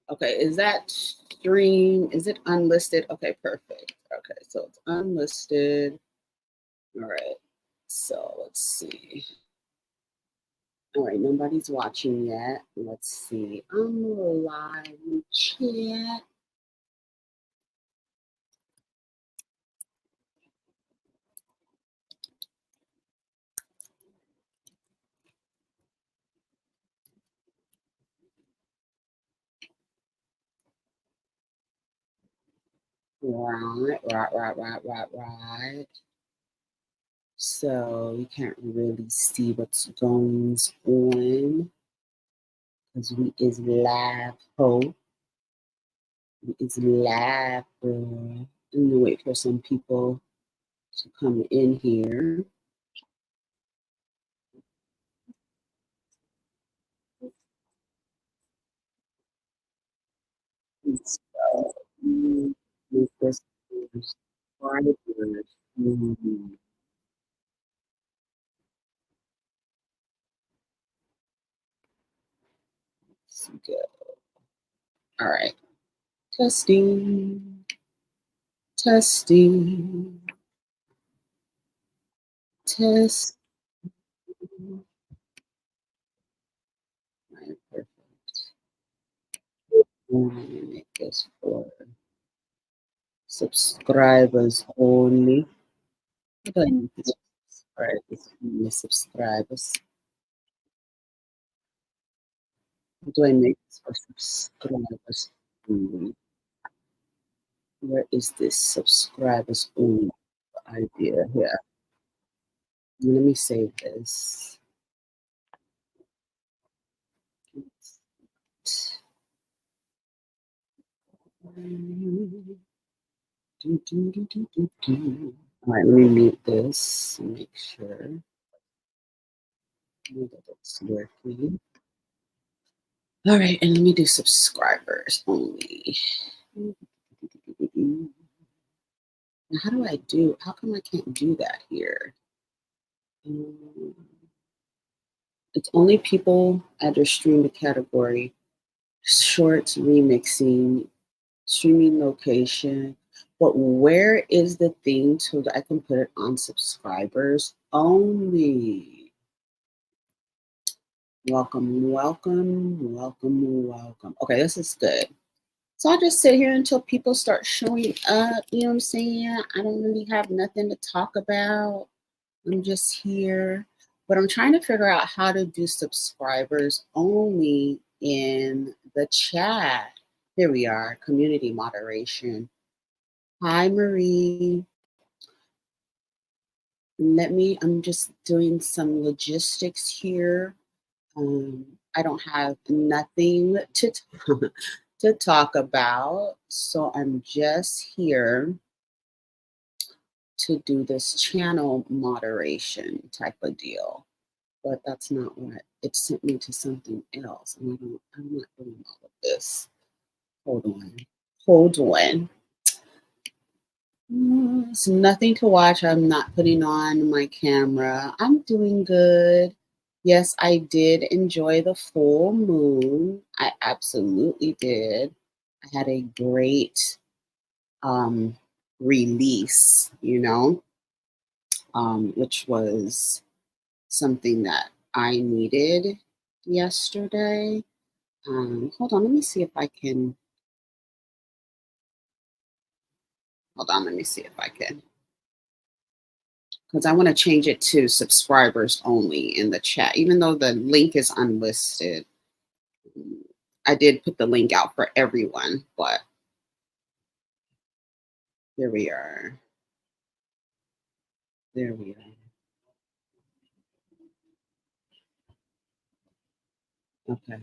Okay, is that stream? Is it unlisted? Okay, perfect. Okay, so it's unlisted. All right, so let's see. All right, nobody's watching yet. Let's see. I'm live in chat. Right. So you can't really see what's going on because we is live, ho. We is live, girl. I'm gonna wait for some people to come in here. So, make this subscribers. Let's go. All right. Testing. Testing. Test. Right, perfect. I'm gonna make this for subscribers only. How do I make this subscribers? How do I make this for subscribers only? Where is this subscribers only idea here? Let me save this. All right, let me mute this and make sure that it's working. All right, and let me do subscribers only. Now, how come I can't do that here? It's only people add your stream to category, shorts, remixing, streaming location. But where is the thing so that I can put it on subscribers only? Welcome, welcome, welcome, welcome. Okay, this is good. So I'll just sit here until people start showing up. You know what I'm saying? I don't really have nothing to talk about. I'm just here. But I'm trying to figure out how to do subscribers only in the chat. Here we are, community moderation. Hi, Marie. I'm just doing some logistics here. I don't have nothing to talk about, so I'm just here to do this channel moderation type of deal. But that's not what it sent me to something else, and I'm not doing all of this. Hold on. It's nothing to watch. I'm not putting on my camera. I'm doing good. Yes, I did enjoy the full moon. I absolutely did. I had a great release, which was something that I needed yesterday. Hold on, let me see if I can. Hold on, let me see if I can. Because I want to change it to subscribers only in the chat, even though the link is unlisted. I did put the link out for everyone, but here we are. There we are. Okay.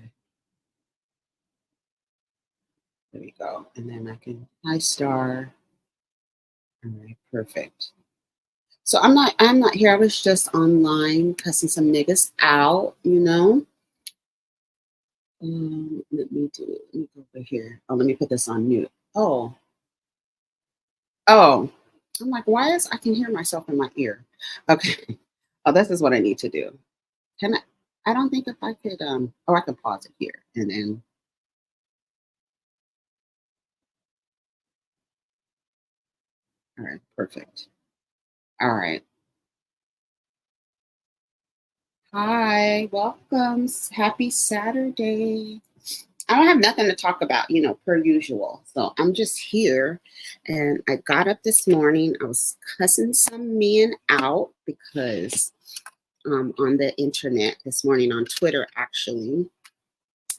There we go. And then I can, hi star. All right, perfect. So I'm not here. I was just online cussing some niggas out, you know. Let me go over here. Oh, let me put this on mute. Oh, I'm like, why is I can hear myself in my ear? Okay. Oh, this is what I need to do. Can I? I don't think if I could. Oh, I can pause it here and then. All right, perfect. All right. Hi, welcome. Happy Saturday. I don't have nothing to talk about, per usual. So I'm just here. And I got up this morning. I was cussing some men out because on the internet this morning, on Twitter, actually,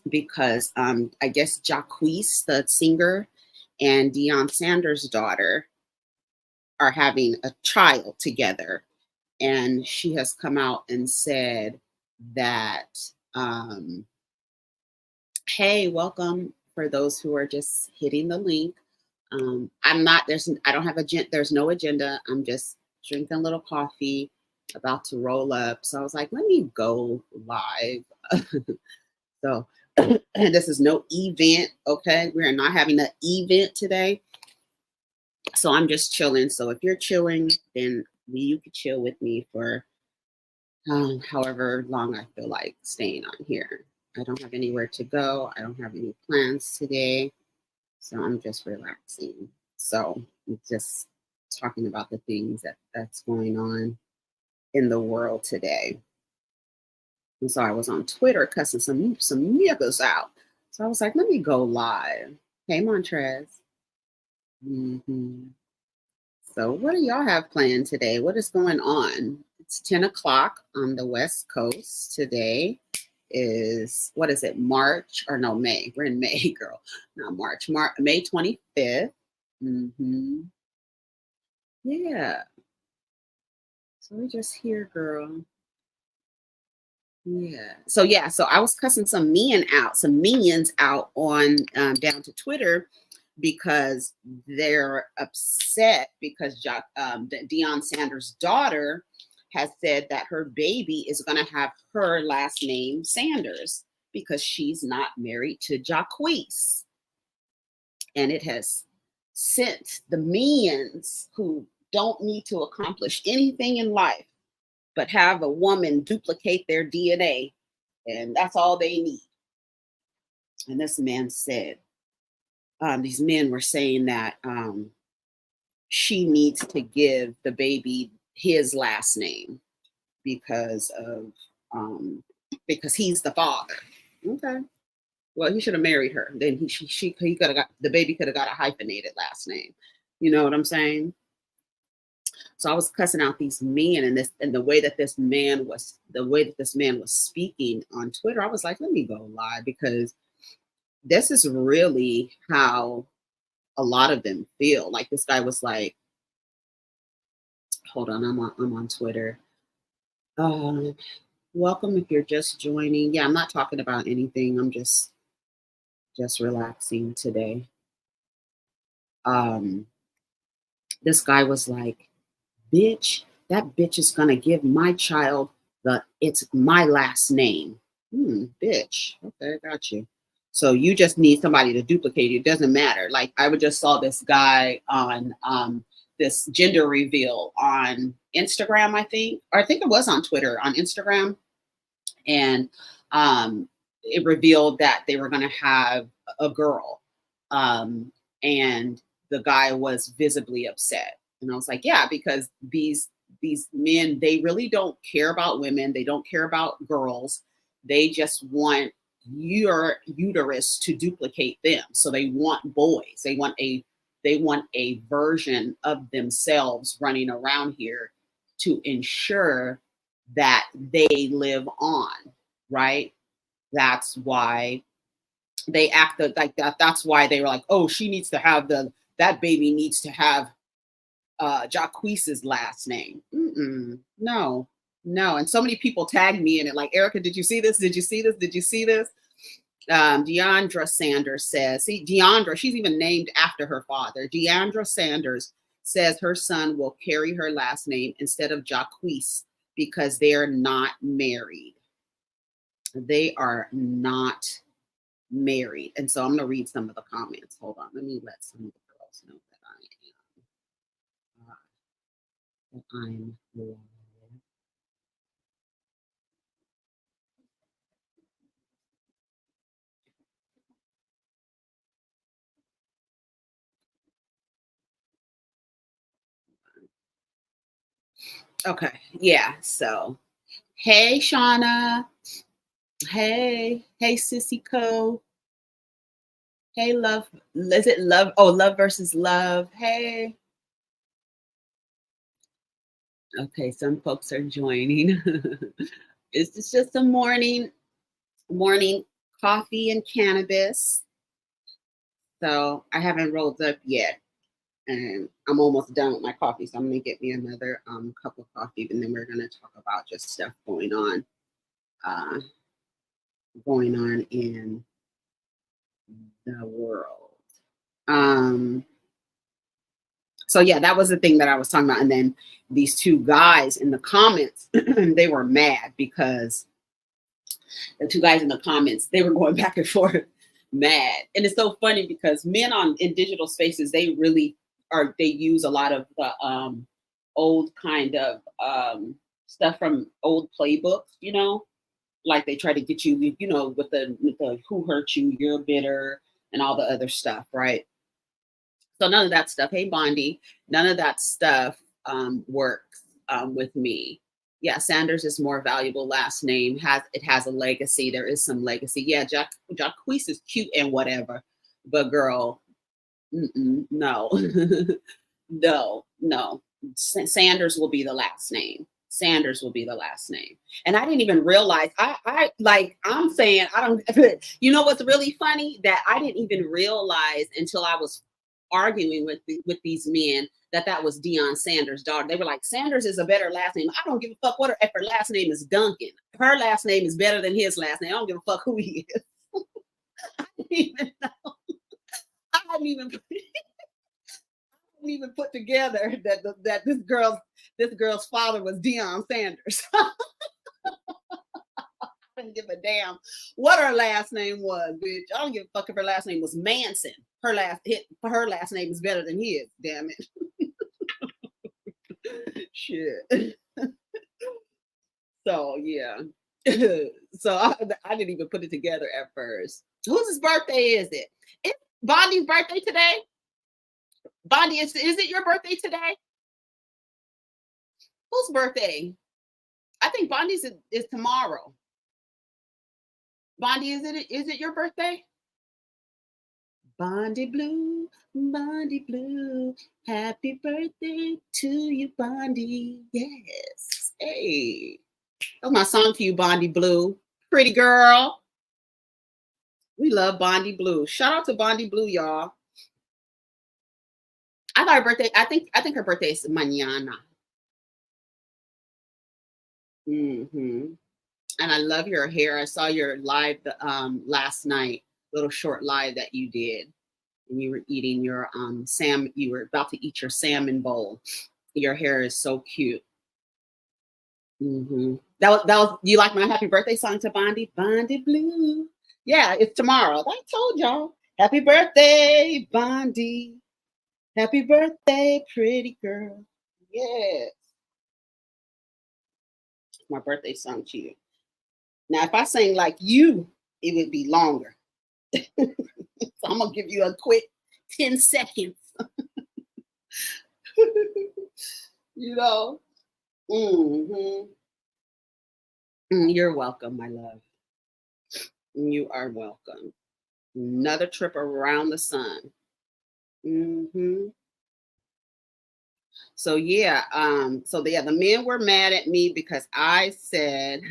because I guess Jaquis, the singer, and Deion Sanders' daughter are having a child together. And she has come out and said that, hey, welcome for those who are just hitting the link. I don't have there's no agenda. I'm just drinking a little coffee, about to roll up. So I was like, let me go live. So, and this is no event. Okay. We are not having an event today. So I'm just chilling. So if you're chilling, then you could chill with me for however long I feel like staying on here. I don't have anywhere to go. I don't have any plans today. So I'm just relaxing. So I'm just talking about the things that's going on in the world today. And so I was on Twitter cussing some niggas out. So I was like, let me go live. Hey, Montrez. So what do y'all have planned today? What is going on? It's 10 o'clock on the West Coast. Today is, what is it, March? Or no, May. We're in May, girl. Not March. May 25th. Yeah. So we're just here, girl. Yeah. So I was cussing some minions out on down to Twitter because they're upset because Deion Sanders' daughter has said that her baby is going to have her last name Sanders because she's not married to Jaquis. And it has sent the minions who don't need to accomplish anything in life but have a woman duplicate their DNA, and that's all they need. And this man said, these men were saying that she needs to give the baby his last name because of because he's the father. Okay. Well, he should have married her. Then he could have got the baby could have got a hyphenated last name. You know what I'm saying? So I was cussing out these men and the way that this man was speaking on Twitter. I was like, let me go live because this is really how a lot of them feel. Like this guy was like, hold on, I'm on Twitter. Um, welcome if you're just joining. Yeah, I'm not talking about anything. I'm just relaxing today. Um, this guy was like, bitch, that bitch is gonna give my child it's my last name. Bitch. Okay, got you. So you just need somebody to duplicate it. It doesn't matter. Like I would just saw this guy on this gender reveal on Instagram, I think, or I think it was on Twitter, on Instagram, and it revealed that they were going to have a girl, and the guy was visibly upset. And I was like, yeah, because these men, they really don't care about women, they don't care about girls, they just want your uterus to duplicate them. So they want boys, they want a version of themselves running around here to ensure that they live on, right? That's why they acted like that. That's why they were like, oh, she needs to have that baby needs to have Jaquis's last name. No, no. And so many people tagged me in it, like, Erica, did you see this? Did you see this? Did you see this? Deiondra Sanders says, see, Deiondra, she's even named after her father. Deiondra Sanders says her son will carry her last name instead of Jaquis because they're not married. They are not married. And so I'm going to read some of the comments. Hold on. Let me let some of the girls know that I'm live. Okay. Yeah. So, hey, Shauna. Hey, Sissy Co. Hey, love. Is it love? Oh, love versus love. Hey. Okay, some folks are joining. It's just a morning coffee and cannabis. So I haven't rolled up yet, and I'm almost done with my coffee. So I'm gonna get me another cup of coffee, and then we're gonna talk about just stuff uh, going on in the world. So yeah, that was the thing that I was talking about. And then these two guys in the comments, they were mad because the two guys in the comments, they were going back and forth mad. And it's so funny because men in digital spaces, they really they use a lot of the old kind of stuff from old playbooks, like they try to get you, with the who hurt you, you're bitter, and all the other stuff, right? So none of that stuff. Hey, Bondi, none of that stuff works with me. Yeah, Sanders is more valuable last name. It has a legacy. There is some legacy. Yeah, Jaquis is cute and whatever, but girl, no, no. Sanders will be the last name. Sanders will be the last name. And I didn't even realize. I'm saying I don't. You know what's really funny? That I didn't even realize until I was arguing with these men that was Deion Sanders' daughter. They were like, Sanders is a better last name. I don't give a fuck what if her last name is Duncan. Her last name is better than his last name. I don't give a fuck who he is. I didn't even know. I hadn't even put together that this girl's father was Deion Sanders. I didn't give a damn what her last name was, bitch. I don't give a fuck if her last name was Manson. Her last name is better than his. Damn it. Shit. So yeah. So I didn't even put it together at first. Whose birthday is it? It's Bondi's birthday today. Bondi, is it your birthday today? Whose birthday? I think Bondi's is tomorrow. Bondi, is it your birthday? Bondi Blue, happy birthday to you, Bondi. Yes. Hey. That's my song to you, Bondi Blue. Pretty girl. We love Bondi Blue. Shout out to Bondi Blue, y'all. I thought her birthday, I think her birthday is mañana. And I love your hair. I saw your live last night, little short live that you did. And you were eating your you were about to eat your salmon bowl. Your hair is so cute. That was you like my happy birthday song to Bondi? Bondi Blue. Yeah, it's tomorrow. I told y'all. Happy birthday, Bondi. Happy birthday, pretty girl. Yes. My birthday song to you. Now, if I sang like you, it would be longer. So I'm gonna give you a quick 10 seconds. You know. You're welcome, my love. You are welcome. Another trip around the sun. So yeah, the men were mad at me because I said,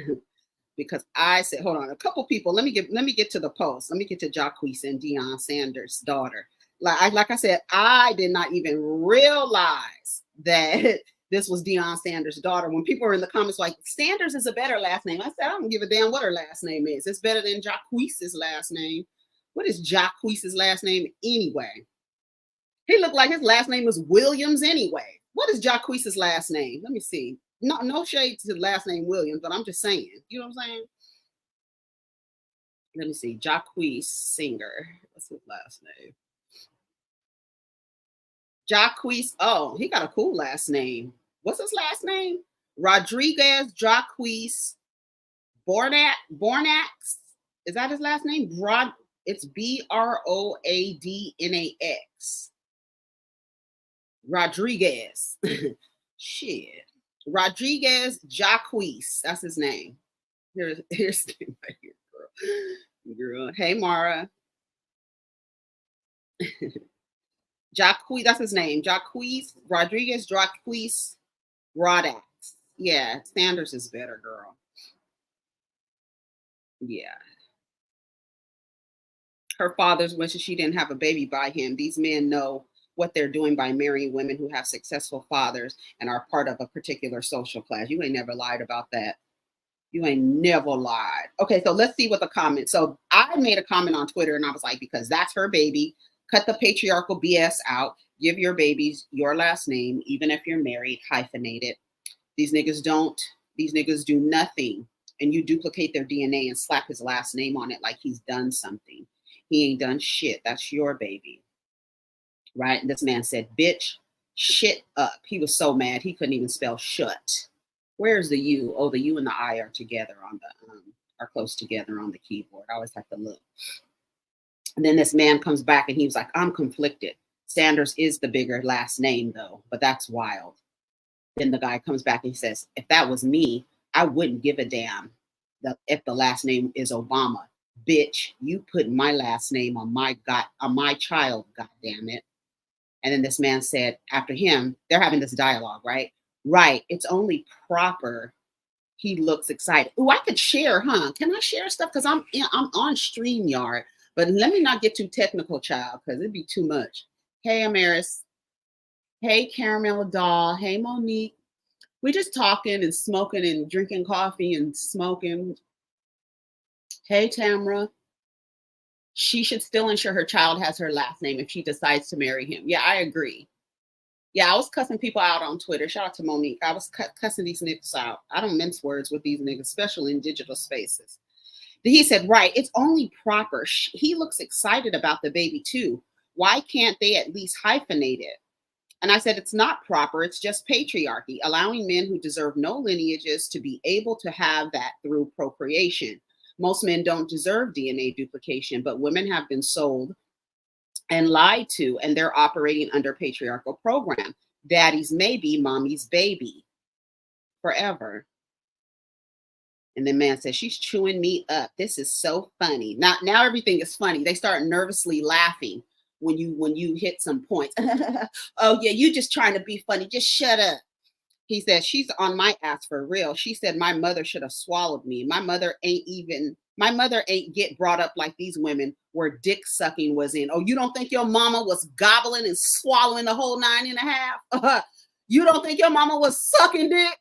hold on, a couple people. Let me get to the post. Let me get to Jaquis and Deion Sanders' daughter. Like I said, I did not even realize that this was Deion Sanders' daughter. When people were in the comments like, Sanders is a better last name, I said, I don't give a damn what her last name is. It's better than Jaquis's last name. What is Jaquis's last name anyway? He looked like his last name was Williams anyway. What is Jaquis's last name? Let me see. No shade to the last name Williams, but I'm just saying. You know what I'm saying? Let me see. Jaquis Singer. What's his last name? Jaquis. Oh, he got a cool last name. What's his last name? Rodriguez Jaquis Bornax. Is that his last name? It's Broadnax. Rodriguez. Shit. Rodriguez Jaquis. That's his name. Here's the name right here, girl. Hey, Mara. Jaquis, that's his name. Jaquis Rodriguez Jaquis Brodax. Yeah, Sanders is better, girl. Yeah. Her father's wishes she didn't have a baby by him. These men know what they're doing by marrying women who have successful fathers and are part of a particular social class. You ain't never lied about that. You ain't never lied. Okay, so let's see what the comments. So I made a comment on Twitter and I was like, because that's her baby, cut the patriarchal BS out. Give your babies your last name, even if you're married, hyphenate it. These niggas do nothing. And you duplicate their DNA and slap his last name on it like he's done something. He ain't done shit. That's your baby. Right? And this man said, bitch, shit up. He was so mad he couldn't even spell shut. Where's the U? Oh, the U and the I are together on the are close together on the keyboard. I always have to look. And then this man comes back and he was like, I'm conflicted. Sanders is the bigger last name though, but that's wild. Then the guy comes back and he says, if that was me, I wouldn't give a damn if the last name is Obama. Bitch, you put my last name on my child, goddamn it. And then this man said, after him, they're having this dialogue, right? Right. It's only proper. He looks excited. Oh, I could share, huh? Can I share stuff? Because I'm on StreamYard. But let me not get too technical, child, because it'd be too much. Hey, Amaris. Hey, Caramel Doll. Hey, Monique. We just talking and smoking and drinking coffee and smoking. Hey, Tamra. She should still ensure her child has her last name if she decides to marry him. Yeah, I agree. Yeah, I was cussing people out on Twitter. Shout out to Monique. I was cussing these niggas out. I don't mince words with these niggas, especially in digital spaces. He said, right, it's only proper. He looks excited about the baby too. Why can't they at least hyphenate it? And I said, it's not proper. It's just patriarchy, allowing men who deserve no lineages to be able to have that through procreation. Most men don't deserve DNA duplication, but women have been sold and lied to, and they're operating under patriarchal program. Daddy's maybe, mommy's baby, forever. And the man says, she's chewing me up. This is so funny. Now everything is funny. They start nervously laughing when you hit some points. Oh yeah, you just trying to be funny. Just shut up. He says, she's on my ass for real. She said my mother should have swallowed me. My mother ain't get brought up like these women where dick sucking was in. Oh, you don't think your mama was gobbling and swallowing the whole 9.5? You don't think your mama was sucking dick?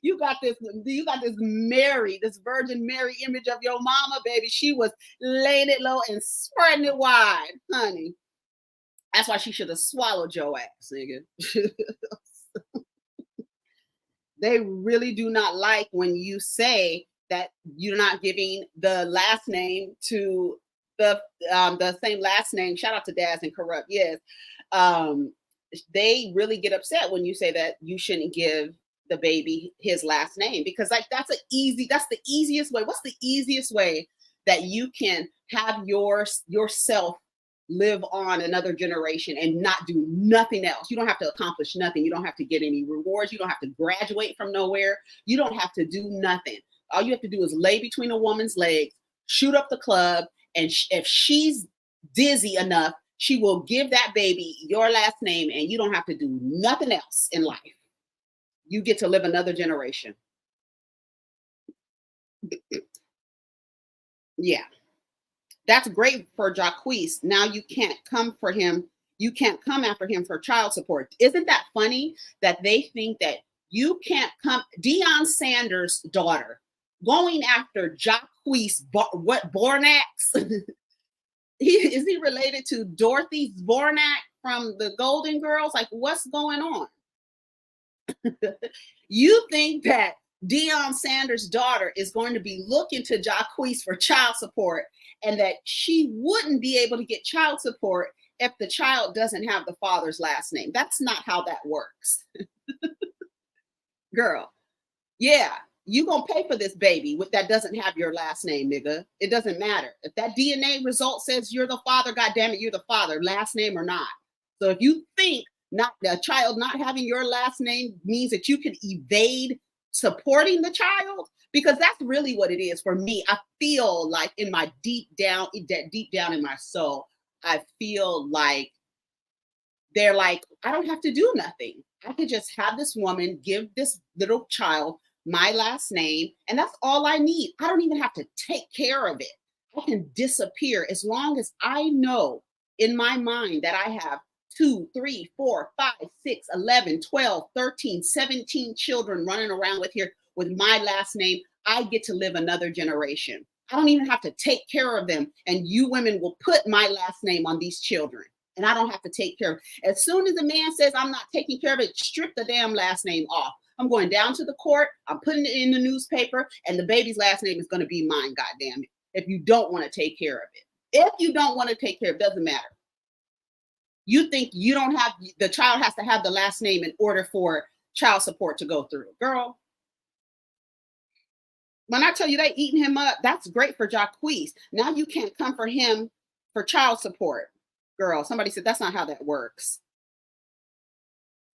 You got this Virgin Mary image of your mama, baby. She was laying it low and spreading it wide, honey. That's why she should have swallowed your ass, nigga. They really do not like when you say that you're not giving the last name to the same last name. Shout out to Daz and Corrupt. Yes. They really get upset when you say that you shouldn't give the baby his last name, because like that's the easiest way. What's the easiest way that you can have yourself live on another generation and not do nothing else? You don't have to accomplish nothing. You don't have to get any rewards. You don't have to graduate from nowhere. You don't have to do nothing. All you have to do is lay between a woman's legs, shoot up the club, and if she's dizzy enough, she will give that baby your last name, and you don't have to do nothing else in life. You get to live another generation. Yeah. That's great for Jaquis. Now you can't come for him you can't come after him for child support. Isn't that funny that they think that you can't come? Deion Sanders' daughter going after Jaquis, what Bornax? Is he related to Dorothy Bornak from the Golden Girls? Like, what's going on? You think that Deion Sanders' daughter is going to be looking to Jaquis for child support, and that she wouldn't be able to get child support if the child doesn't have the father's last name? That's not how that works. Girl, yeah, you gonna pay for this baby that doesn't have your last name, nigga. It doesn't matter. If that DNA result says you're the father, God damn it, you're the father, last name or not. So if you think not the child not having your last name means that you can evade supporting the child, because that's really what it is for me. I feel like in my deep down in my soul, I feel like they're like, I don't have to do nothing. I could just have this woman give this little child my last name, and that's all I need. I don't even have to take care of it. I can disappear as long as I know in my mind that I have 2, 3, 4, 5, 6, 11, 12, 13, 17 children running around with my last name. I get to live another generation. I don't even have to take care of them. And you women will put my last name on these children, and I don't have to take care of it. As soon as the man says I'm not taking care of it, strip the damn last name off. I'm going down to the court. I'm putting it in the newspaper, and the baby's last name is going to be mine. God damn it. If you don't want to take care of it, if you don't want to take care of it, doesn't matter. You think you don't have, the child has to have the last name in order for child support to go through. Girl, when I tell you they eating him up, that's great for Jaquis. Now you can't come for him for child support. Girl, somebody said that's not how that works.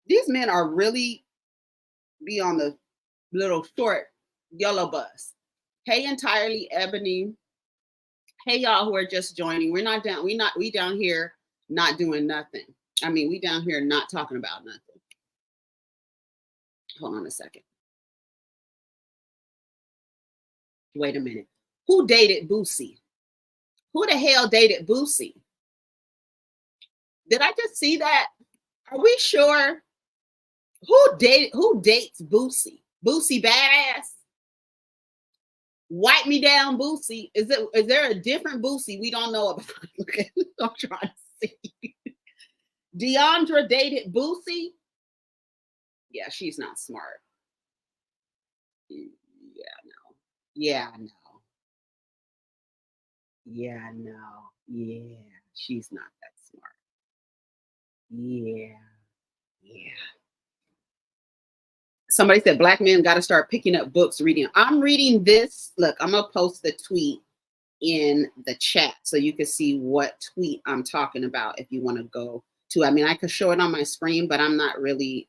These men are really be on the little short yellow bus. Hey, entirely Ebony. Hey, y'all who are just joining. We down here not doing nothing. I mean, we down here not talking about nothing. Hold on a second. Wait a minute. Who dated Boosie? Who the hell dated Boosie? Did I just see that? Are we sure? Who dates Boosie? Boosie badass? Wipe me down, Boosie. Is there a different Boosie we don't know about? Okay, I'm trying to see. Deiondra dated Boosie? Yeah, she's not smart. Yeah, no. Yeah, no. Yeah, no. Yeah, she's not that smart. Yeah. Yeah. Somebody said black men got to start picking up books, reading. I'm reading this. Look, I'm going to post the tweet in the chat so you can see what tweet I'm talking about if you want to go to. I mean, I could show it on my screen, but I'm not really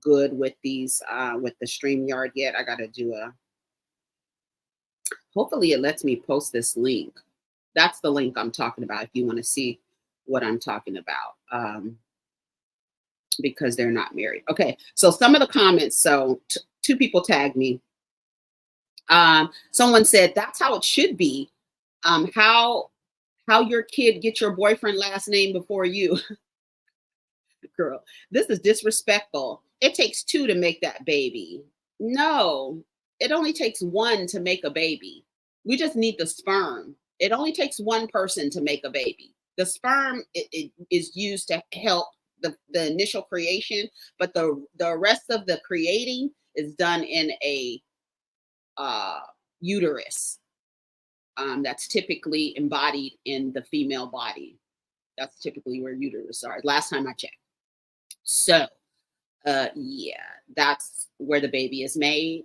good with these, with the StreamYard yet. I got to do hopefully it lets me post this link. That's the link I'm talking about if you want to see what I'm talking about. Because they're not married. Okay, so some of the comments. So two people tagged me. Someone said that's how it should be. How your kid get your boyfriend last name before you. Girl, this is disrespectful. It takes two to make that baby. No, it only takes one to make a baby. We just need the sperm. It only takes one person to make a baby. The sperm it is used to help the initial creation, but the rest of the creating is done in a uterus that's typically embodied in the female body. That's typically where uterus are. Last time I checked. So yeah, that's where the baby is made.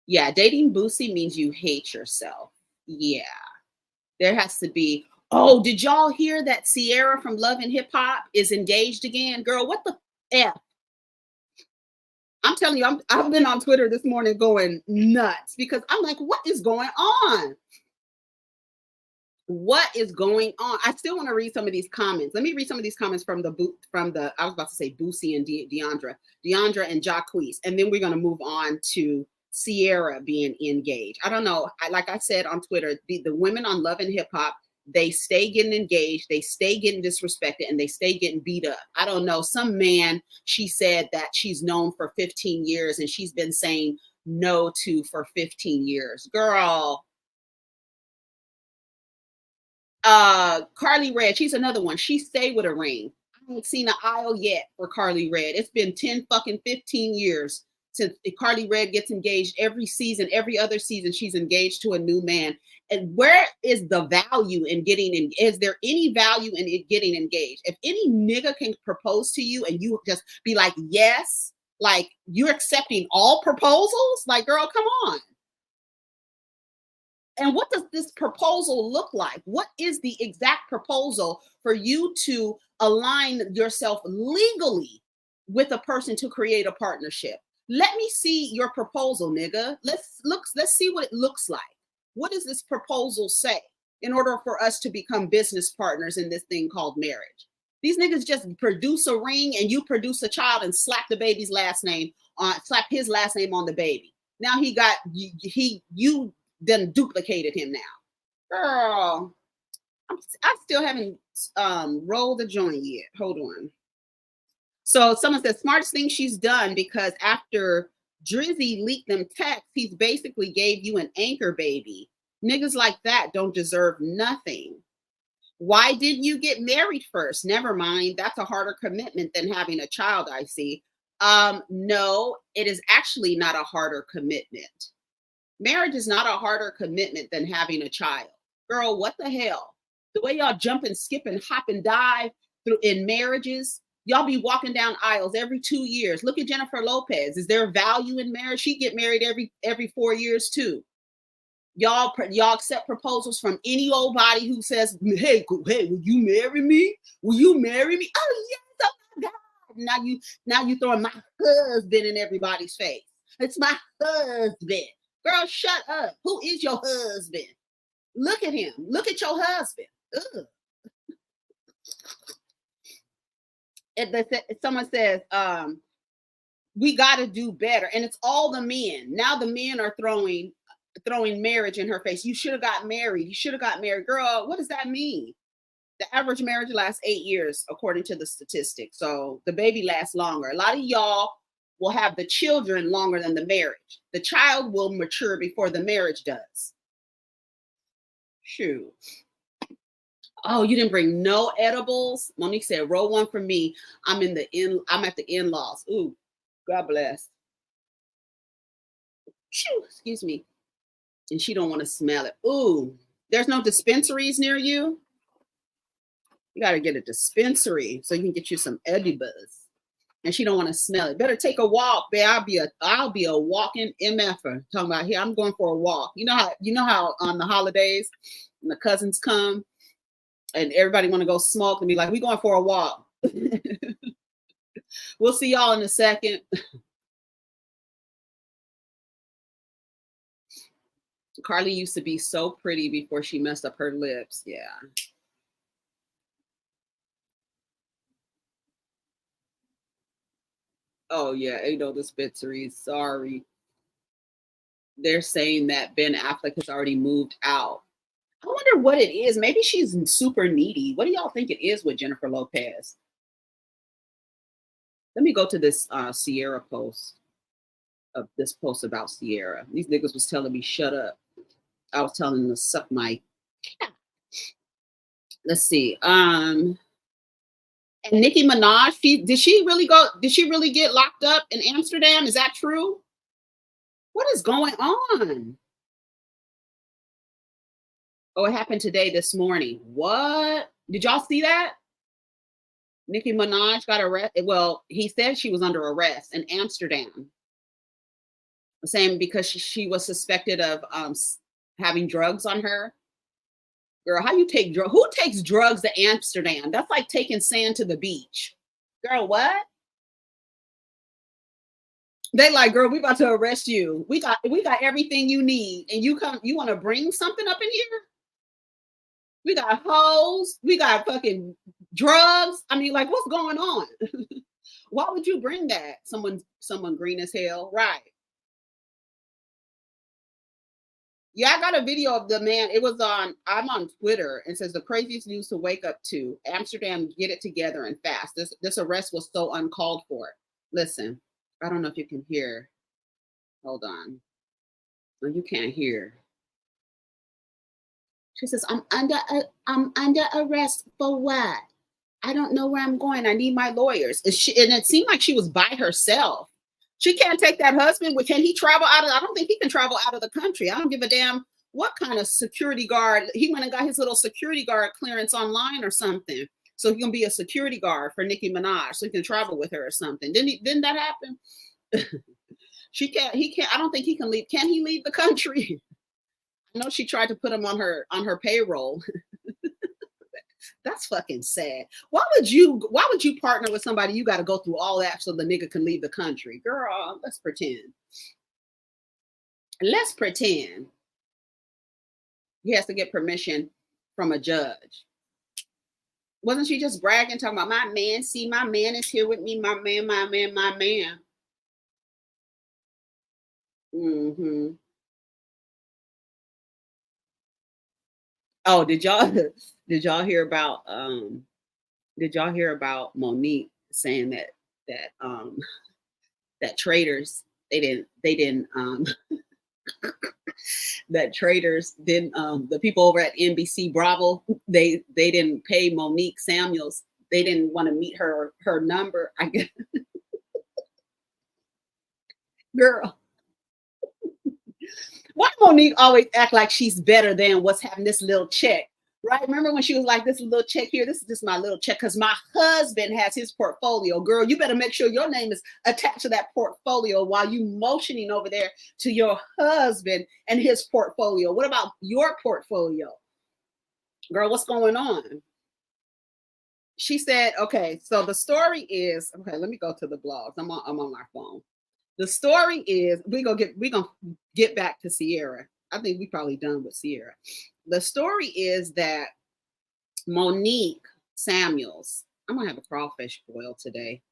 Yeah, dating Boosie means you hate yourself. Yeah, there has to be. Oh, did y'all hear that Sierra from Love and Hip Hop is engaged again? Girl, what the F? I'm telling you, I've been on Twitter this morning going nuts because I'm like, what is going on? What is going on? I still want to read some of these comments. Let me read some of these comments from the I was about to say Boosie and Deiondra and Jaquis, and then we're going to move on to Sierra being engaged. I don't know. Like I said on Twitter, the women on Love and Hip Hop, they stay getting engaged, they stay getting disrespected, and they stay getting beat up. I don't know. Some man, she said that she's known for 15 years and she's been saying no to for 15 years. Girl, Carly Red, she's another one. She stayed with a ring. I ain't seen an aisle yet for Carly Red. It's been 10 fucking 15 years since Carly Red gets engaged. Every season, every other season, she's engaged to a new man. And where is the value in getting in? Is there any value in it getting engaged? If any nigga can propose to you and you just be like, yes, like you're accepting all proposals, like, girl, come on. And what does this proposal look like? What is the exact proposal for you to align yourself legally with a person to create a partnership? Let me see your proposal, nigga. Let's see what it looks like. What does this proposal say in order for us to become business partners in this thing called marriage? These niggas just produce a ring and you produce a child and slap the baby's last name on, slap his last name on the baby. Now you then duplicated him now. Girl, I still haven't rolled the joint yet. Hold on. So someone said smartest thing she's done, because after Drizzy leaked them texts, he's basically gave you an anchor baby. Niggas like that don't deserve nothing. Why didn't you get married first? Never mind. That's a harder commitment than having a child, I see. No, it is actually not a harder commitment. Marriage is not a harder commitment than having a child. Girl, what the hell? The way y'all jump and skip and hop and dive through in marriages, y'all be walking down aisles every 2 years. Look at Jennifer Lopez. Is there value in marriage? She get married every 4 years too. Y'all accept proposals from any old body who says, hey, will you marry me? Will you marry me? Oh yes, oh my God. Now you throwing my husband in everybody's face. It's my husband. Girl, shut up. Who is your husband? Look at him. Look at your husband. Ugh. Someone says, we got to do better. And it's all the men. Now the men are throwing marriage in her face. You should have got married. You should have got married. Girl, what does that mean? The average marriage lasts 8 years, according to the statistics. So the baby lasts longer. A lot of y'all will have the children longer than the marriage. The child will mature before the marriage does. Shoot. Oh, you didn't bring no edibles? Monique said, roll one for me. I'm at the in-laws. Ooh, God bless. Shoo, excuse me. And she don't want to smell it. Ooh, there's no dispensaries near you? You got to get a dispensary so you can get you some edibles. And she don't want to smell it. Better take a walk, babe. I'll be a walking MFer. Talking about here, I'm going for a walk. You know how on the holidays when the cousins come and everybody want to go smoke and be like, we going for a walk. We'll see y'all in a second. Carly used to be so pretty before she messed up her lips. Yeah. Oh yeah, ain't no dispensaries. Sorry. They're saying that Ben Affleck has already moved out. I wonder what it is. Maybe she's super needy. What do y'all think it is with Jennifer Lopez? Let me go to this Sierra post. This post about Sierra. These niggas was telling me shut up. I was telling them to suck my cat. Let's see. And Nicki Minaj, did she really get locked up in Amsterdam? Is that true? What is going on? Oh, it happened this morning. What? Did y'all see that? Nicki Minaj got arrested. Well, he said she was under arrest in Amsterdam. Saying because she was suspected of having drugs on her. Girl, how you take drugs? Who takes drugs to Amsterdam? That's like taking sand to the beach. Girl, what? They like, girl, we about to arrest you. We got everything you need. And you want to bring something up in here? We got hoes. We got fucking drugs. I mean, like, what's going on? Why would you bring that? Someone green as hell. Right. Yeah, I got a video of the man. It was I'm on Twitter and says the craziest news to wake up to. Amsterdam, get it together and fast. This arrest was so uncalled for. Listen, I don't know if you can hear. Hold on. No, you can't hear. She says, I'm under arrest for what? I don't know where I'm going. I need my lawyers. And it seemed like she was by herself. She can't take that husband. Can he travel out of? I don't think he can travel out of the country. I don't give a damn what kind of security guard. He went and got his little security guard clearance online or something. So he can be a security guard for Nicki Minaj, so he can travel with her or something. Didn't that happen? She can't. He can't. I don't think he can leave. Can he leave the country? I know she tried to put him on her payroll. That's fucking sad. Why would you partner with somebody you got to go through all that so the nigga can leave the country? Girl, let's pretend. Let's pretend. He has to get permission from a judge. Wasn't she just bragging, talking about my man? See, my man is here with me. My man, my man, my man. Mm-hmm. Oh, did y'all hear about Monique saying that that Traitors they didn't that Traitors didn't the people over at NBC Bravo they didn't pay Monique Samuels. They didn't want to meet her number. I guess. Girl, why Monique always act like she's better than what's having this little check? Right? Remember when she was like, this little check here, this is just my little check because my husband has his portfolio. Girl, you better make sure your name is attached to that portfolio while you motioning over there to your husband and his portfolio. What about your portfolio? Girl, what's going on? She said, okay, so the story is, okay, let me go to the blogs. I'm on my phone. The story is, we're gonna get back to Sierra. I think we probably done with Sierra. The story is that Monique Samuels, I'm gonna have a crawfish boil today.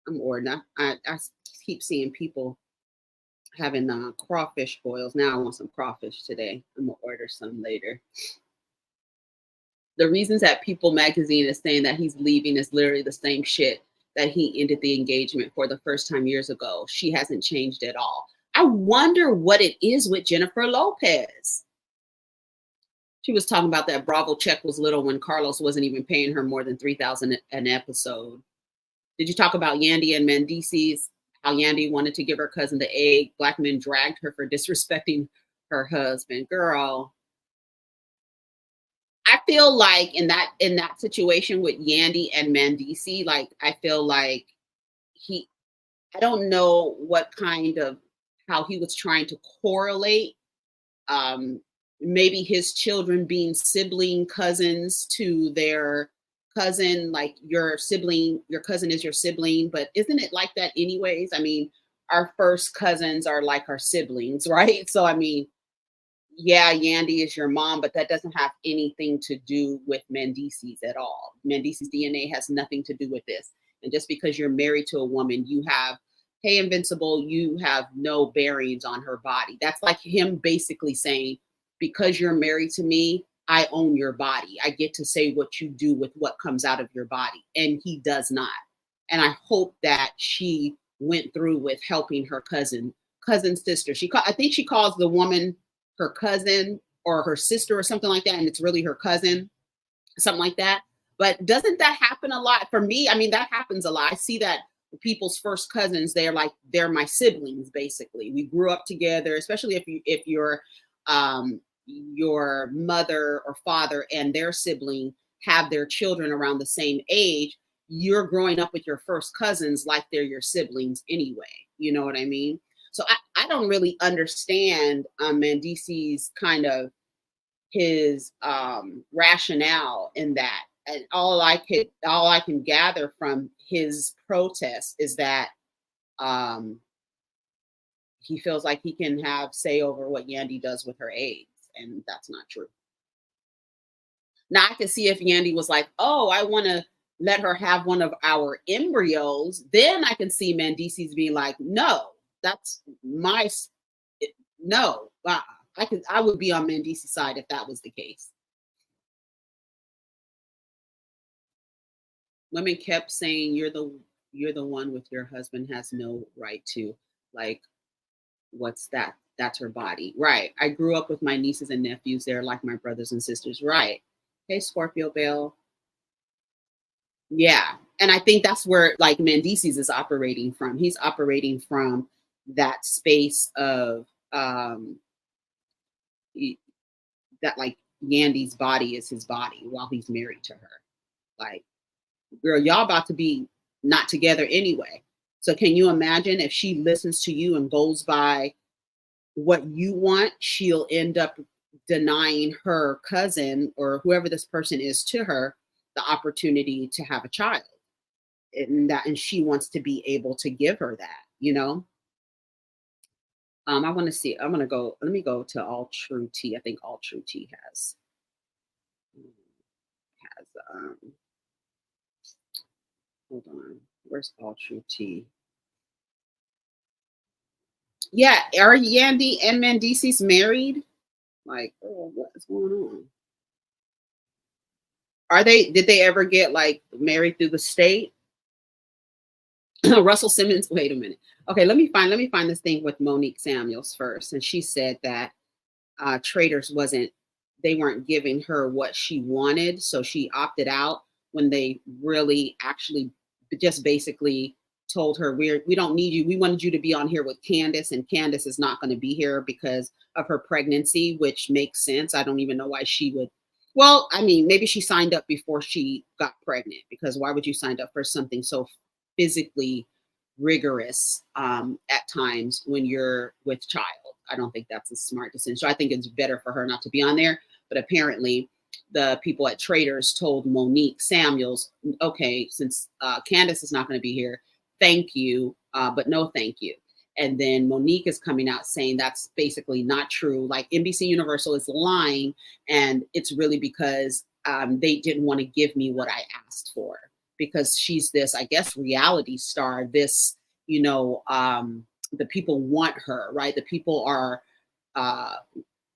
I'm ordering. I keep seeing people having crawfish boils. Now I want some crawfish today. I'm gonna order some later. The reasons that People magazine is saying that he's leaving is literally the same shit that he ended the engagement for the first time years ago. She hasn't changed at all. I wonder what it is with Jennifer Lopez. She was talking about that Bravo check was little when Carlos wasn't even paying her more than $3,000 an episode. Did you talk about Yandy and Mendices? How Yandy wanted to give her cousin the egg. Black men dragged her for disrespecting her husband. Girl, I feel like in that situation with Yandy and Mendici, like I feel like I don't know what kind of how he was trying to correlate maybe his children being sibling cousins to their cousin, like your cousin is your sibling, but isn't it like that anyways? I mean, our first cousins are like our siblings, right? So I mean, yeah, Yandy is your mom, but that doesn't have anything to do with Mendices at all. Mendices DNA has nothing to do with this. And just because you're married to a woman, you have, hey, Invincible, you have no bearings on her body. That's like him basically saying, because you're married to me, I own your body. I get to say what you do with what comes out of your body. And he does not. And I hope that she went through with helping her cousin sister. I think she calls the woman her cousin or her sister or something like that, and it's really her cousin, something like that. But doesn't that happen a lot? For me, I mean, that happens a lot. I see that people's first cousins, they're my siblings, basically. We grew up together, especially if your mother or father and their sibling have their children around the same age, you're growing up with your first cousins like they're your siblings anyway. You know what I mean? So I don't really understand Mendici's kind of his rationale in that. And all I can gather from his protest is that he feels like he can have say over what Yandy does with her eggs, and that's not true. Now I can see if Yandy was like, "Oh, I want to let her have one of our embryos," then I can see Mendici's being like, "No, that's my no." I would be on Mendice's side if that was the case. Women kept saying you're the one with your husband has no right to, like, what's that? That's her body. Right. I grew up with my nieces and nephews. They're like my brothers and sisters. Right. Hey, Scorpio Bell. Yeah. And I think that's where like Mendices is operating from. He's operating from that space of y- that like Yandy's body is his body while he's married to her. Like, girl, y'all about to be not together anyway. So can you imagine if she listens to you and goes by what you want, she'll end up denying her cousin or whoever this person is to her the opportunity to have a child. And she wants to be able to give her that, you know. I want to see. I'm gonna go. Let me go to All True Tea. I think All True Tea has hold on. Where's All True Tea? Yeah, are Yandy and Mendices married? Like, oh, what is going on? Are they? Did they ever get like married through the state? Russell Simmons. Wait a minute. Okay, let me find this thing with Monique Samuels first, and she said that Traitors wasn't. They weren't giving her what she wanted, so she opted out when they really actually just basically told her we don't need you. We wanted you to be on here with Candiace, and Candiace is not going to be here because of her pregnancy, which makes sense. I don't even know why she would. Well, I mean, maybe she signed up before she got pregnant, because why would you sign up for something so physically rigorous at times when you're with child? I don't think that's a smart decision. So I think it's better for her not to be on there. But apparently, the people at Traitors told Monique Samuels, okay, since Candiace is not going to be here, thank you, but no thank you. And then Monique is coming out saying that's basically not true. Like NBC Universal is lying, and it's really because they didn't want to give me what I asked for, because she's this, I guess, reality star. This, the people want her, right? The people are uh,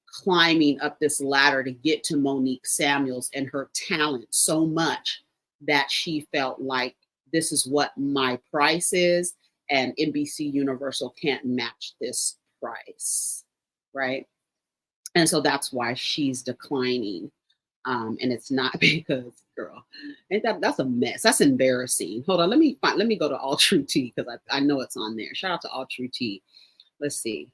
climbing up this ladder to get to Monique Samuels and her talent so much that she felt like this is what my price is, and NBC Universal can't match this price, right? And so that's why she's declining. And it's not because, girl, ain't that's a mess. That's embarrassing. Hold on, let me go to All True Tea, because I know it's on there. Shout out to All True Tea. Let's see.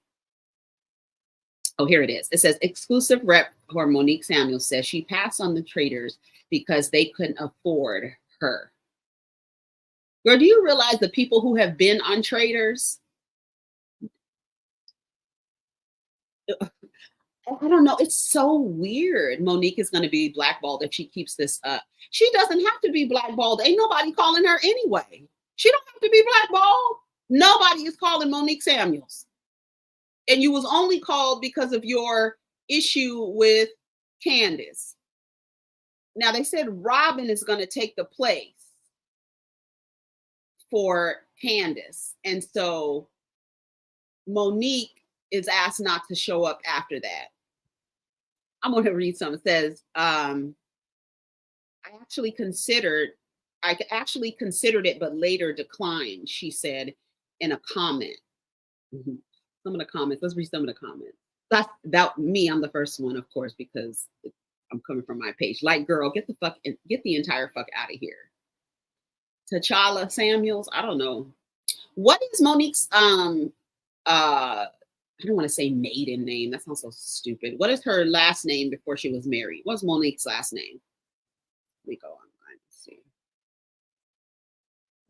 Oh, here it is. It says exclusive rep for Monique Samuels says she passed on the Traitors because they couldn't afford her. Girl, do you realize the people who have been on Traitors? I don't know. It's so weird. Monique is going to be blackballed if she keeps this up. She doesn't have to be blackballed. Ain't nobody calling her anyway. She don't have to be blackballed. Nobody is calling Monique Samuels. And you was only called because of your issue with Candiace. Now they said Robin is going to take the place for Candiace. And so Monique is asked not to show up after that. I'm going to read something. It says, I actually considered it, but later declined, she said in a comment. Mhm. Some of the comments, let's read some of the comments. That's that me, I'm the first one, of course, because I'm coming from my page. Like, girl, get the entire fuck out of here. T'Challa Samuels, I don't know. What is Monique's I don't want to say maiden name. That sounds so stupid. What is her last name before she was married? What's Monique's last name? Let me go online and see.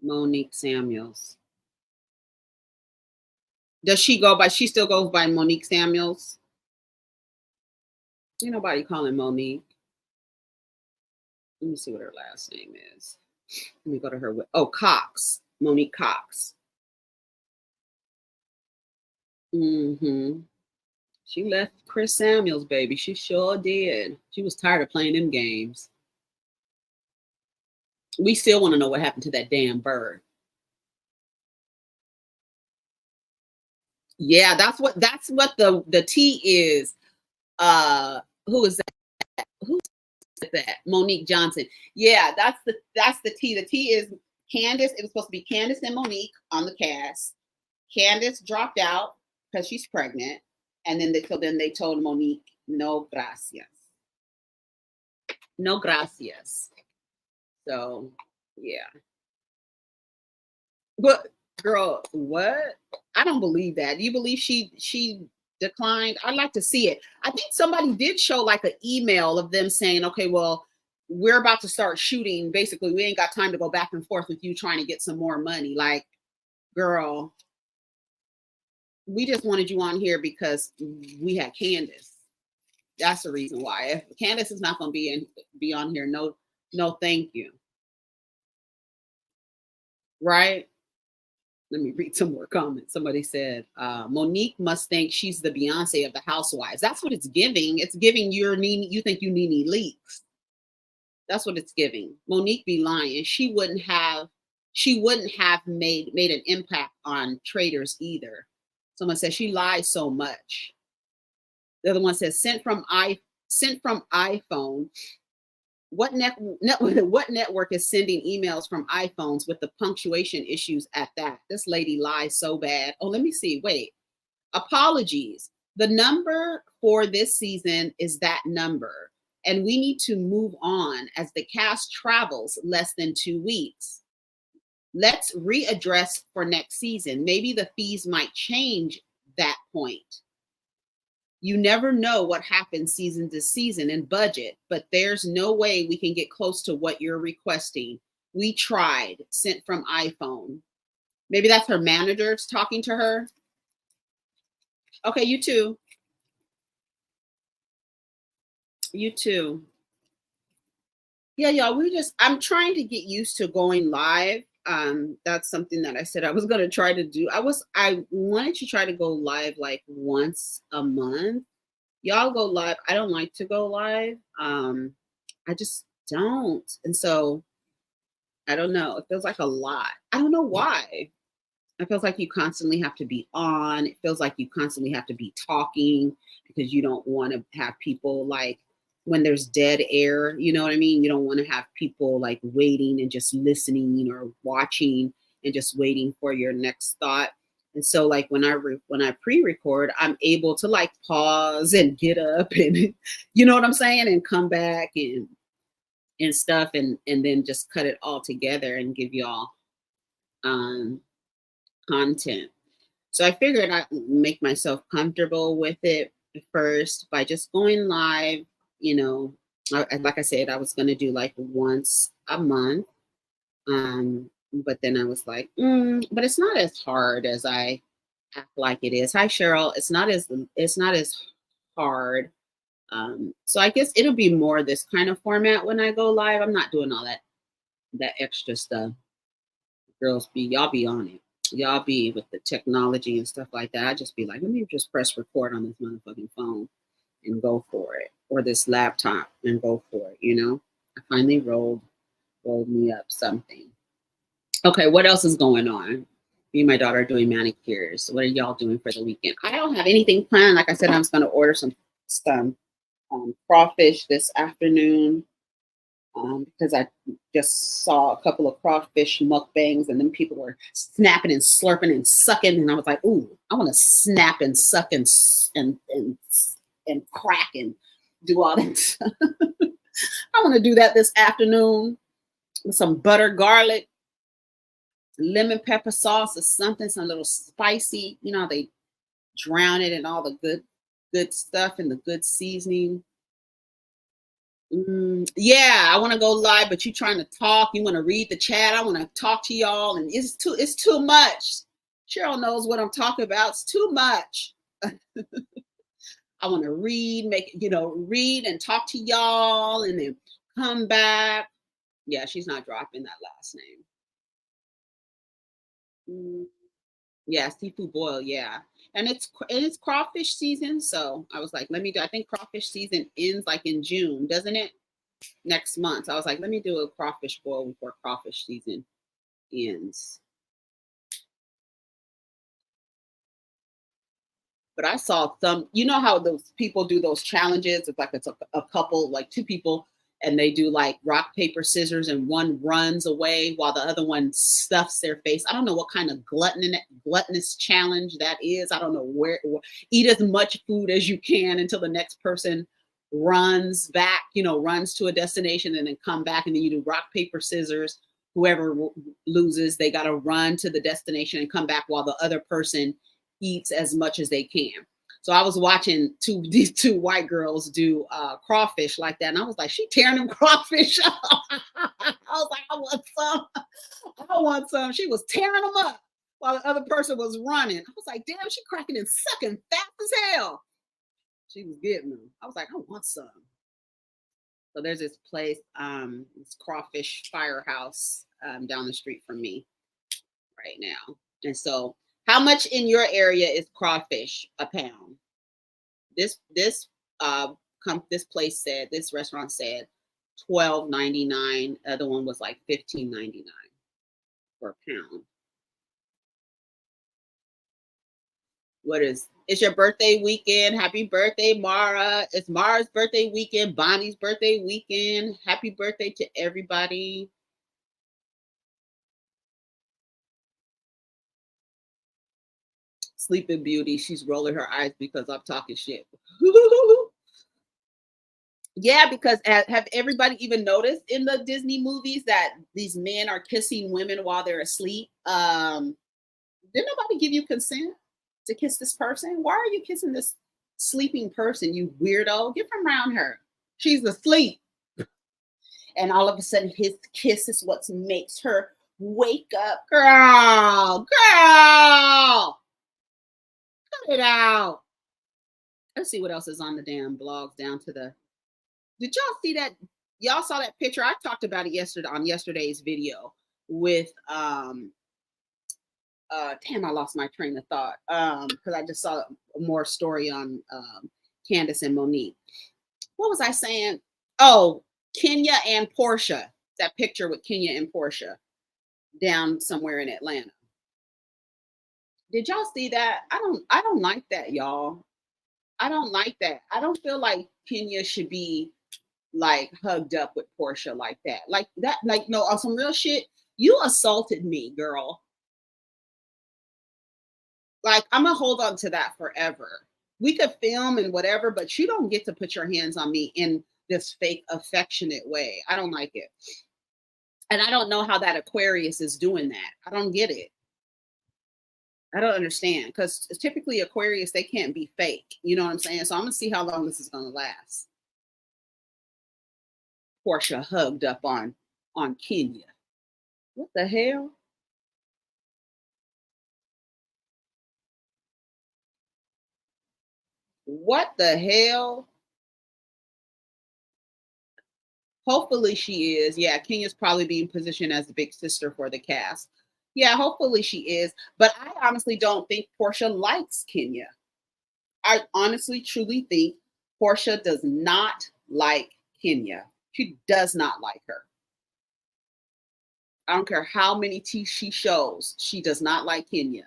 Monique Samuels. Does she go by, she still goes by Monique Samuels? Ain't nobody calling Monique. Let me see what her last name is. Let me go to her. Oh, Cox. Monique Cox. Mm-hmm. She left Chris Samuels, baby. She sure did. She was tired of playing them games. We still want to know what happened to that damn bird. Yeah, that's what the tea is. Who is that? Who is that? Monique Johnson. Yeah, that's the T. The T is Candiace. It was supposed to be Candiace and Monique on the cast. Candiace dropped out because she's pregnant, and then they told Monique, no gracias, no gracias. So yeah, but girl, what? I don't believe that. Do you believe she declined? I'd like to see it. I think somebody did show like an email of them saying, okay, well, we're about to start shooting. Basically, we ain't got time to go back and forth with you trying to get some more money. Like, girl, we just wanted you on here because we had Candiace. That's the reason why. If Candiace is not going to be on here, no, thank you. Right? Let me read some more comments. Somebody said, Monique must think she's the Beyonce of the housewives. That's what it's giving. It's giving you think you Nene Leakes. That's what it's giving. Monique be lying. She wouldn't have made an impact on Traitors either. Someone says she lies so much. The other one says sent from iPhone. What network is sending emails from iPhones with the punctuation issues at that? This lady lies so bad. Oh, let me see. Wait. Apologies. The number for this season is that number, and we need to move on as the cast travels less than 2 weeks. Let's readdress for next season. Maybe the fees might change that point. You never know what happens season to season and budget, but there's no way we can get close to what you're requesting. We tried. Sent from iPhone. Maybe that's her manager talking to her. Okay, you too. You too. Yeah, y'all, I'm trying to get used to going live. That's something that I said I was gonna try to do. I wanted to try to go live like once a month. Y'all go live. I don't like to go live. I just don't. And so I don't know. It feels like a lot. I don't know why. It feels like you constantly have to be on. It feels like you constantly have to be talking because you don't want to have people like when there's dead air, you know what I mean? You don't want to have people like waiting and just listening or watching and just waiting for your next thought. And so like when I pre-record, I'm able to like pause and get up and you know what I'm saying? And come back and stuff and then just cut it all together and give y'all content. So I figured I'd make myself comfortable with it first by just going live. You know, like I said, I was going to do like once a month. But then I was like, but it's not as hard as I act like it is. Hi, Cheryl. It's not as hard. So I guess it'll be more this kind of format when I go live. I'm not doing all that extra stuff. Girls y'all be on it. Y'all be with the technology and stuff like that. I just be like, let me just press record on this motherfucking phone and go for it, or this laptop and go for it. You know, I finally rolled me up something. Okay, what else is going on? Me and my daughter are doing manicures. What are y'all doing for the weekend? I don't have anything planned. Like I said, I was going to order some crawfish this afternoon. Because I just saw a couple of crawfish mukbangs and then people were snapping and slurping and sucking. And I was like, ooh, I want to snap and suck and crack and do all that stuff. I want to do that this afternoon with some butter, garlic, lemon pepper sauce or something, some little spicy. You know, they drown it in all the good stuff and the good seasoning. Yeah, I want to go live, but you trying to talk. You want to read the chat. I want to talk to y'all, and it's too much. Cheryl knows what I'm talking about. It's too much. I want to read and talk to y'all, and then come back. Yeah, she's not dropping that last name. Yeah, seafood boil. Yeah, and it's crawfish season, so I was like, let me do. I think crawfish season ends like in June, doesn't it? Next month. I was like, let me do a crawfish boil before crawfish season ends. But I saw some, you know how those people do those challenges? It's like it's a couple, like two people, and they do like rock, paper, scissors, and one runs away while the other one stuffs their face. I don't know what kind of gluttonous challenge that is. I don't know where. Eat as much food as you can until the next person runs back, runs to a destination and then come back, and then you do rock, paper, scissors. Whoever loses, they got to run to the destination and come back while the other person eats as much as they can. So I was watching these two white girls do crawfish like that, and I was like, she tearing them crawfish up. I was like, I want some. I want some. She was tearing them up while the other person was running. I was like, damn, she cracking and sucking fast as hell. She was getting them. I was like, I want some. So there's this place, this crawfish firehouse down the street from me right now. And so, how much in your area is crawfish a pound? This place said, this restaurant said $12.99. Other one was like $15.99 for a pound. What is it's your birthday weekend? Happy birthday, Mara. It's Mara's birthday weekend, Bonnie's birthday weekend. Happy birthday to everybody. Sleeping Beauty, she's rolling her eyes because I'm talking shit. Yeah, because have everybody even noticed in the Disney movies that these men are kissing women while they're asleep? Did nobody give you consent to kiss this person? Why are you kissing this sleeping person, you weirdo? Get from around her. She's asleep. And all of a sudden, his kiss is what makes her wake up. Girl, cut it out. Let's see what else is on the damn blogs down to the. Did y'all see that? Y'all saw that picture? I talked about it yesterday on yesterday's video with damn, I lost my train of thought because I just saw more story on Candiace and Monique. What was I saying? Oh, Kenya and Porsha. That picture with Kenya and Porsha down somewhere in Atlanta. Did y'all see that? I don't like that, y'all. I don't like that. I don't feel like Kenya should be like hugged up with Porsha like that. Like that, like no, on some real shit. You assaulted me, girl. Like, I'm gonna hold on to that forever. We could film and whatever, but you don't get to put your hands on me in this fake affectionate way. I don't like it. And I don't know how that Aquarius is doing that. I don't get it. I don't understand because typically Aquarius, they can't be fake. You know what I'm saying? So I'm gonna see how long this is gonna last. Porsha hugged up on Kenya. What the hell? What the hell? Hopefully she is. Yeah, Kenya's probably being positioned as the big sister for the cast. Yeah, hopefully she is. But I honestly don't think Porsha likes Kenya. I honestly, truly think Porsha does not like Kenya. She does not like her. I don't care how many teeth she shows. She does not like Kenya.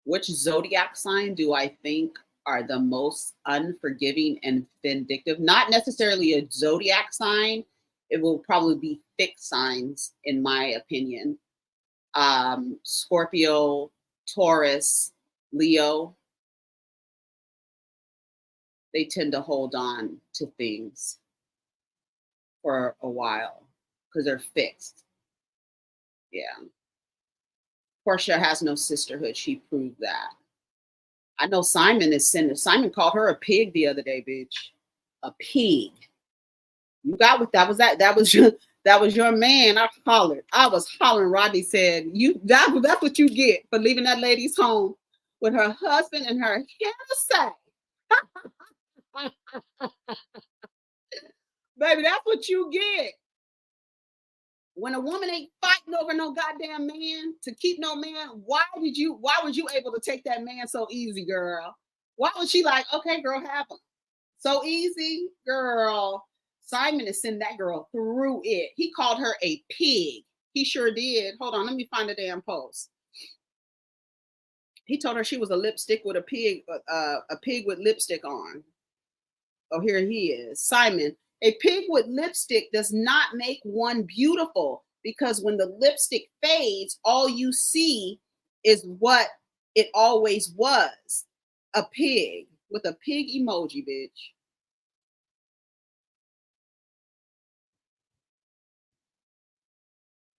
Which zodiac sign do I think are the most unforgiving and vindictive? Not necessarily a zodiac sign. It will probably be fixed signs, in my opinion. Scorpio, Taurus, Leo. They tend to hold on to things for a while because they're fixed. Yeah. Porsha has no sisterhood. She proved that. I know Simon is sending. Simon called her a pig the other day, bitch. A pig. You got what that was that was your man. I hollered. I was hollering. Rodney said, that's what you get for leaving that lady's home with her husband and her fiance. Baby, that's what you get. When a woman ain't fighting over no goddamn man to keep no man, why was you able to take that man so easy, girl? Why was she like, okay, girl, have him? So easy, girl. Simon is sending that girl through it. He called her a pig. He sure did. Hold on, let me find the damn post. He told her she was a lipstick with a pig with lipstick on. Oh, here he is. Simon, a pig with lipstick does not make one beautiful because when the lipstick fades, all you see is what it always was, a pig with a pig emoji, bitch.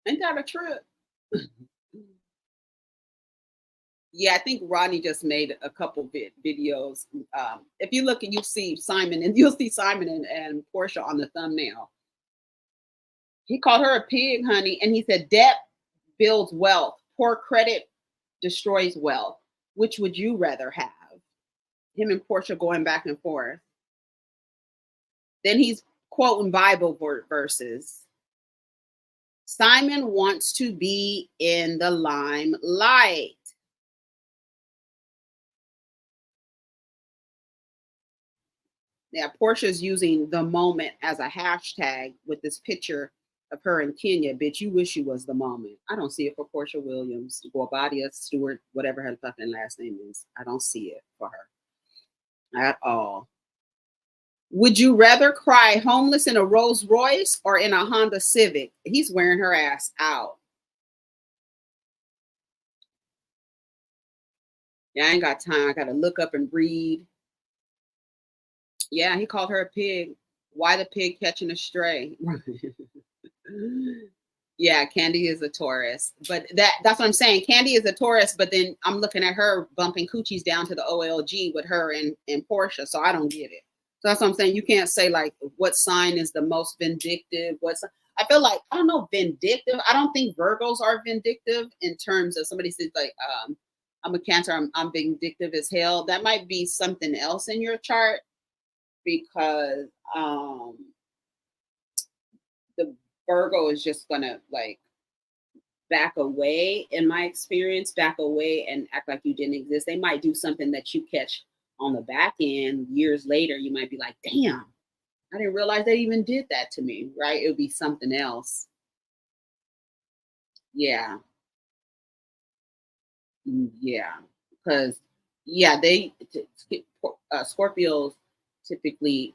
Ain't that a trip? Yeah, I think Rodney just made a couple videos. If you look and you see Simon, and you'll see Simon and Porsha on the thumbnail. He called her a pig, honey, and he said debt builds wealth. Poor credit destroys wealth. Which would you rather have? Him and Porsha going back and forth. Then he's quoting Bible verses. Simon wants to be in the limelight. Yeah, Portia's using the moment as a hashtag with this picture of her in Kenya. Bitch, you wish you was the moment. I don't see it for Porsha Williams, Gorbadia Stewart, whatever her fucking last name is. I don't see it for her at all. Would you rather cry homeless in a Rolls Royce or in a Honda Civic? He's wearing her ass out. Yeah, I ain't got time. I got to look up and read. Yeah, he called her a pig. Why the pig catching a stray? Yeah, Candy is a Taurus, but that's what I'm saying. Candy is a Taurus, but then I'm looking at her bumping coochies down to the OLG with her and Porsha, so I don't get it. So that's what I'm saying. You can't say like what sign is the most vindictive. I feel like I don't know vindictive. I don't think Virgos are vindictive in terms of somebody says like I'm a Cancer. I'm vindictive as hell. That might be something else in your chart because the Virgo is just gonna like back away, in my experience, back away and act like you didn't exist. They might do something that you catch on the back end years later. You might be like, damn, I didn't realize they even did that to me, right? It would be something else. Yeah. Yeah. Because, yeah, Scorpios typically,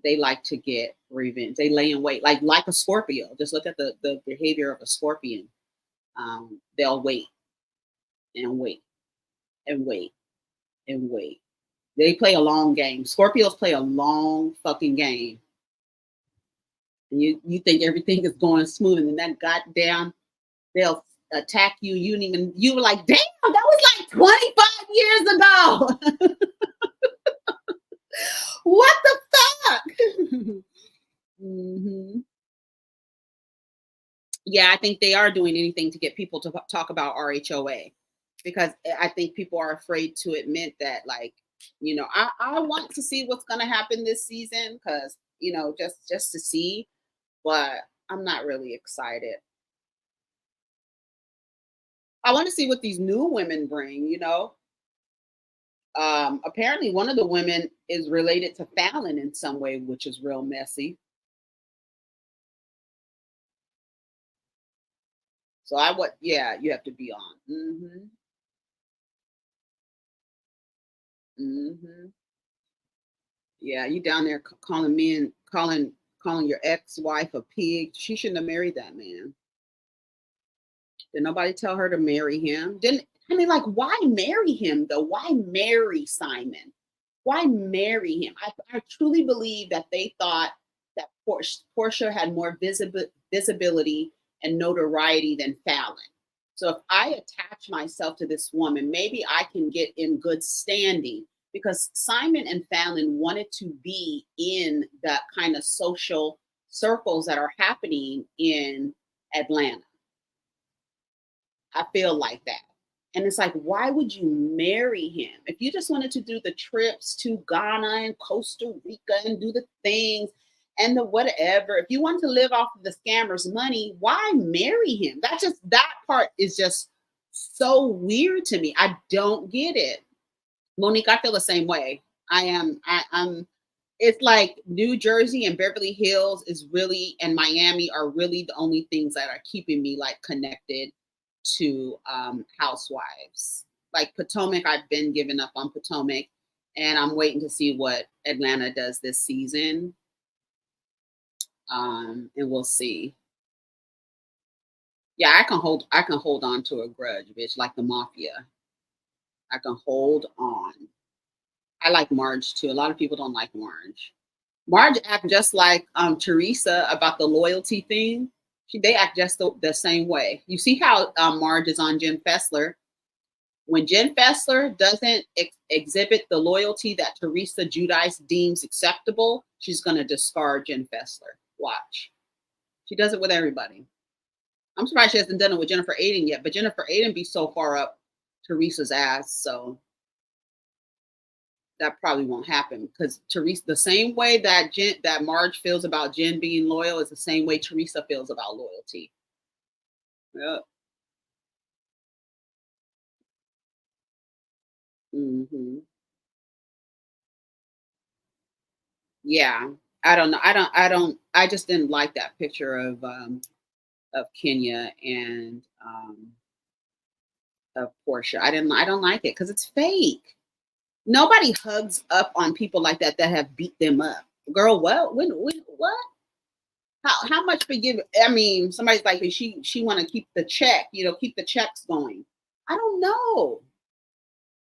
they like to get revenge. They lay in wait, like a Scorpio. Just look at the behavior of a Scorpion. They'll wait and wait and wait and wait. They play a long game. Scorpios play a long fucking game. And you think everything is going smooth, and then that goddamn they'll attack you. You were like, damn, that was like 25 years ago. What the fuck? hmm Yeah, I think they are doing anything to get people to talk about RHOA because I think people are afraid to admit that, like, I want to see what's going to happen this season because, just to see, but I'm not really excited. I want to see what these new women bring. Apparently, one of the women is related to Fallon in some way, which is real messy. So yeah, you have to be on. Hmm Yeah, you down there calling me and calling your ex-wife a pig. She shouldn't have married that man. Did nobody tell her to marry him? Didn't I mean like why marry him though? Why marry Simon? Why marry him? I truly believe that they thought that Porsha had more visibility and notoriety than Fallon. So if I attach myself to this woman, maybe I can get in good standing because Simon and Fallon wanted to be in the kind of social circles that are happening in Atlanta. I feel like that. And it's like, why would you marry him? If you just wanted to do the trips to Ghana and Costa Rica and do the things and the whatever, if you want to live off of the scammer's money, why marry him? That part is just so weird to me. I don't get it. Monique, I feel the same way. I'm it's like New Jersey and Beverly Hills and Miami are really the only things that are keeping me like connected to Housewives. Like Potomac, I've been giving up on Potomac, and I'm waiting to see what Atlanta does this season. And we'll see. Yeah, I can hold on to a grudge, bitch, like the mafia. I can hold on. I like Marge too. A lot of people don't like Marge. Marge act just like Teresa about the loyalty thing. They act just the same way. You see how Marge is on Jen Fessler. When Jen Fessler doesn't exhibit the loyalty that Teresa Giudice deems acceptable, she's going to discard Jen Fessler. Watch. She does it with everybody. I'm surprised she hasn't done it with Jennifer Aiden yet, but Jennifer Aiden be so far up Teresa's ass, so that probably won't happen because Teresa, the same way that Marge feels about Jen being loyal is the same way Teresa feels about loyalty. Yep. Hmm. Yeah. I don't know. I just didn't like that picture of Kenya and of Porsha. I don't like it because it's fake. Nobody hugs up on people like that have beat them up. Girl, what? When what? How much forgive? I mean, somebody's like, she want to keep the check, keep the checks going. I don't know.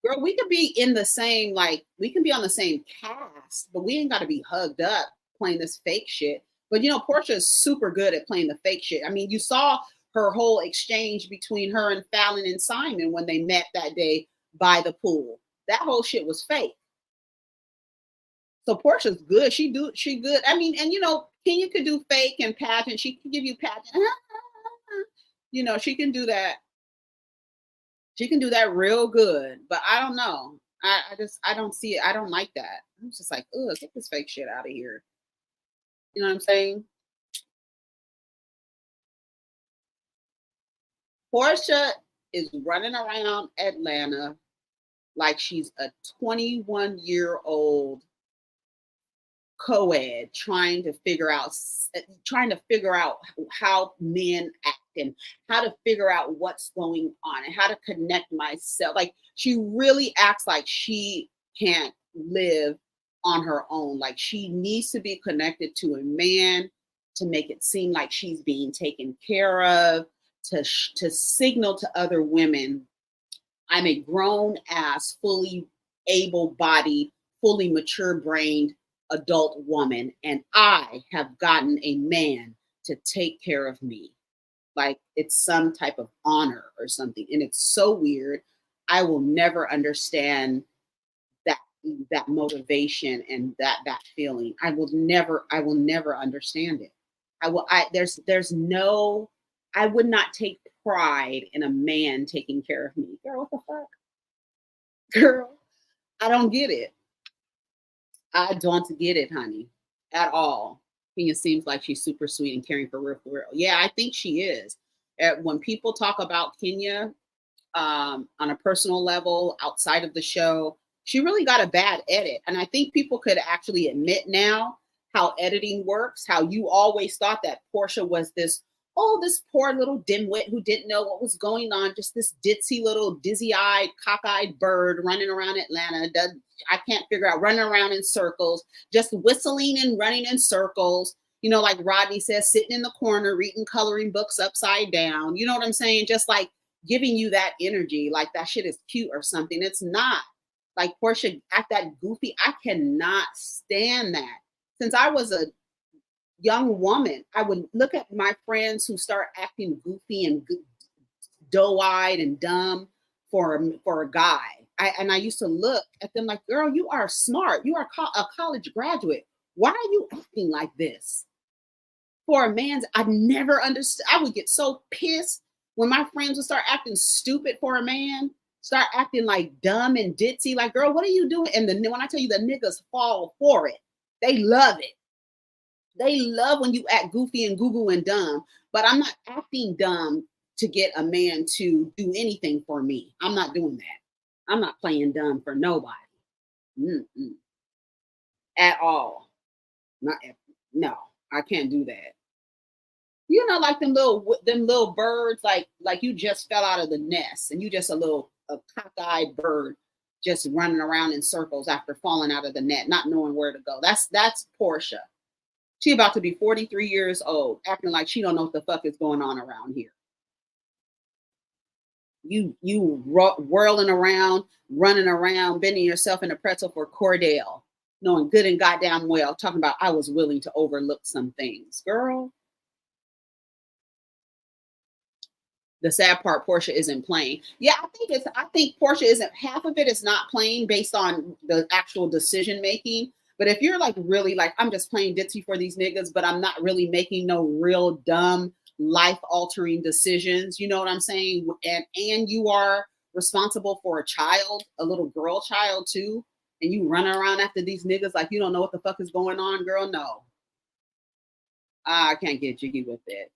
Girl, we could be in the same, like, we can be on the same cast, but we ain't got to be hugged up playing this fake shit. But Portia is super good at playing the fake shit. I mean, you saw her whole exchange between her and Fallon and Simon when they met that day by the pool. That whole shit was fake. So Portia's good. She good. I mean, and Kenya could do fake and pageant. She can give you pageant. She can do that. She can do that real good. But I don't know. I don't see it. I don't like that. I'm just like, ugh, get this fake shit out of here. You know what I'm saying? Porsha is running around Atlanta like she's a 21-year-old co-ed trying to figure out how men act and how to figure out what's going on and how to connect myself. Like she really acts like she can't live on her own. Like she needs to be connected to a man to make it seem like she's being taken care of, to signal to other women, I'm a grown ass, fully able-bodied, fully mature-brained adult woman, and I have gotten a man to take care of me. Like it's some type of honor or something. And it's so weird. I will never understand that motivation and that feeling. I will never understand it. There's no, I would not take pride in a man taking care of me. Girl, what the fuck? Girl, I don't get it. I don't get it, honey, at all. Kenya seems like she's super sweet and caring for real, for real. Yeah, I think she is. When people talk about Kenya on a personal level outside of the show, she really got a bad edit. And I think people could actually admit now how editing works, how you always thought that Porsha was this poor little dimwit who didn't know what was going on, just this ditzy little dizzy-eyed, cockeyed bird running around Atlanta. I can't figure out, running around in circles, just whistling and running in circles. Like Rodney says, sitting in the corner, reading coloring books upside down. You know what I'm saying? Just like giving you that energy, like that shit is cute or something. It's not. Like Porsha act that goofy. I cannot stand that. Since I was a young woman, I would look at my friends who start acting goofy and doe-eyed and dumb for a guy. I used to look at them like, girl, you are smart. You are a college graduate. Why are you acting like this? For a man's, I've never understood. I would get so pissed when my friends would start acting stupid for a man, start acting like dumb and ditzy. Like, girl, what are you doing? And then when I tell you the niggas fall for it, they love it. They love when you act goofy and goo-goo and dumb, but I'm not acting dumb to get a man to do anything for me. I'm not doing that. I'm not playing dumb for nobody. Mm-mm. At all. Not, no, I can't do that. Like them little birds, like you just fell out of the nest and you just a little a cockeyed bird just running around in circles after falling out of the net, not knowing where to go. That's Porsha. She about to be 43 years old, acting like she don't know what the fuck is going on around here. Whirling around, running around, bending yourself in a pretzel for Cordell, knowing good and goddamn well, talking about I was willing to overlook some things. Girl, the sad part, Porsha isn't playing. Yeah, I think Porsha isn't, half of it is not playing based on the actual decision making. But if you're like really like, I'm just playing ditzy for these niggas, but I'm not really making no real dumb life altering decisions, you know what I'm saying? And you are responsible for a child, a little girl child too, and you run around after these niggas like you don't know what the fuck is going on, girl. No, I can't get jiggy with it.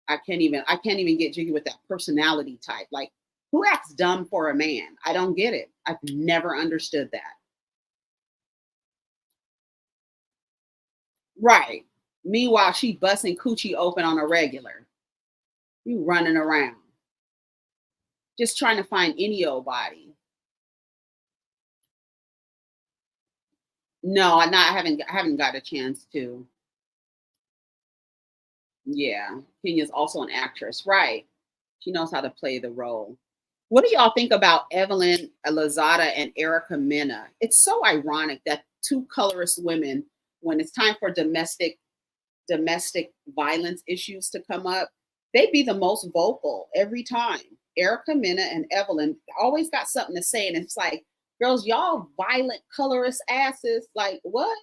I can't even get jiggy with that personality type. Like, who acts dumb for a man? I don't get it. I've never understood that. Right. Meanwhile, she busting coochie open on a regular. You running around. Just trying to find any old body. No, I haven't got a chance to. Yeah. Kenya's also an actress. Right. She knows how to play the role. What do y'all think about Evelyn Lozada and Erica Mena? It's so ironic that two colorist women, when it's time for domestic violence issues to come up, they be the most vocal every time. Erica Mena and Evelyn always got something to say, and it's like, girls, y'all violent colorist asses. Like, what?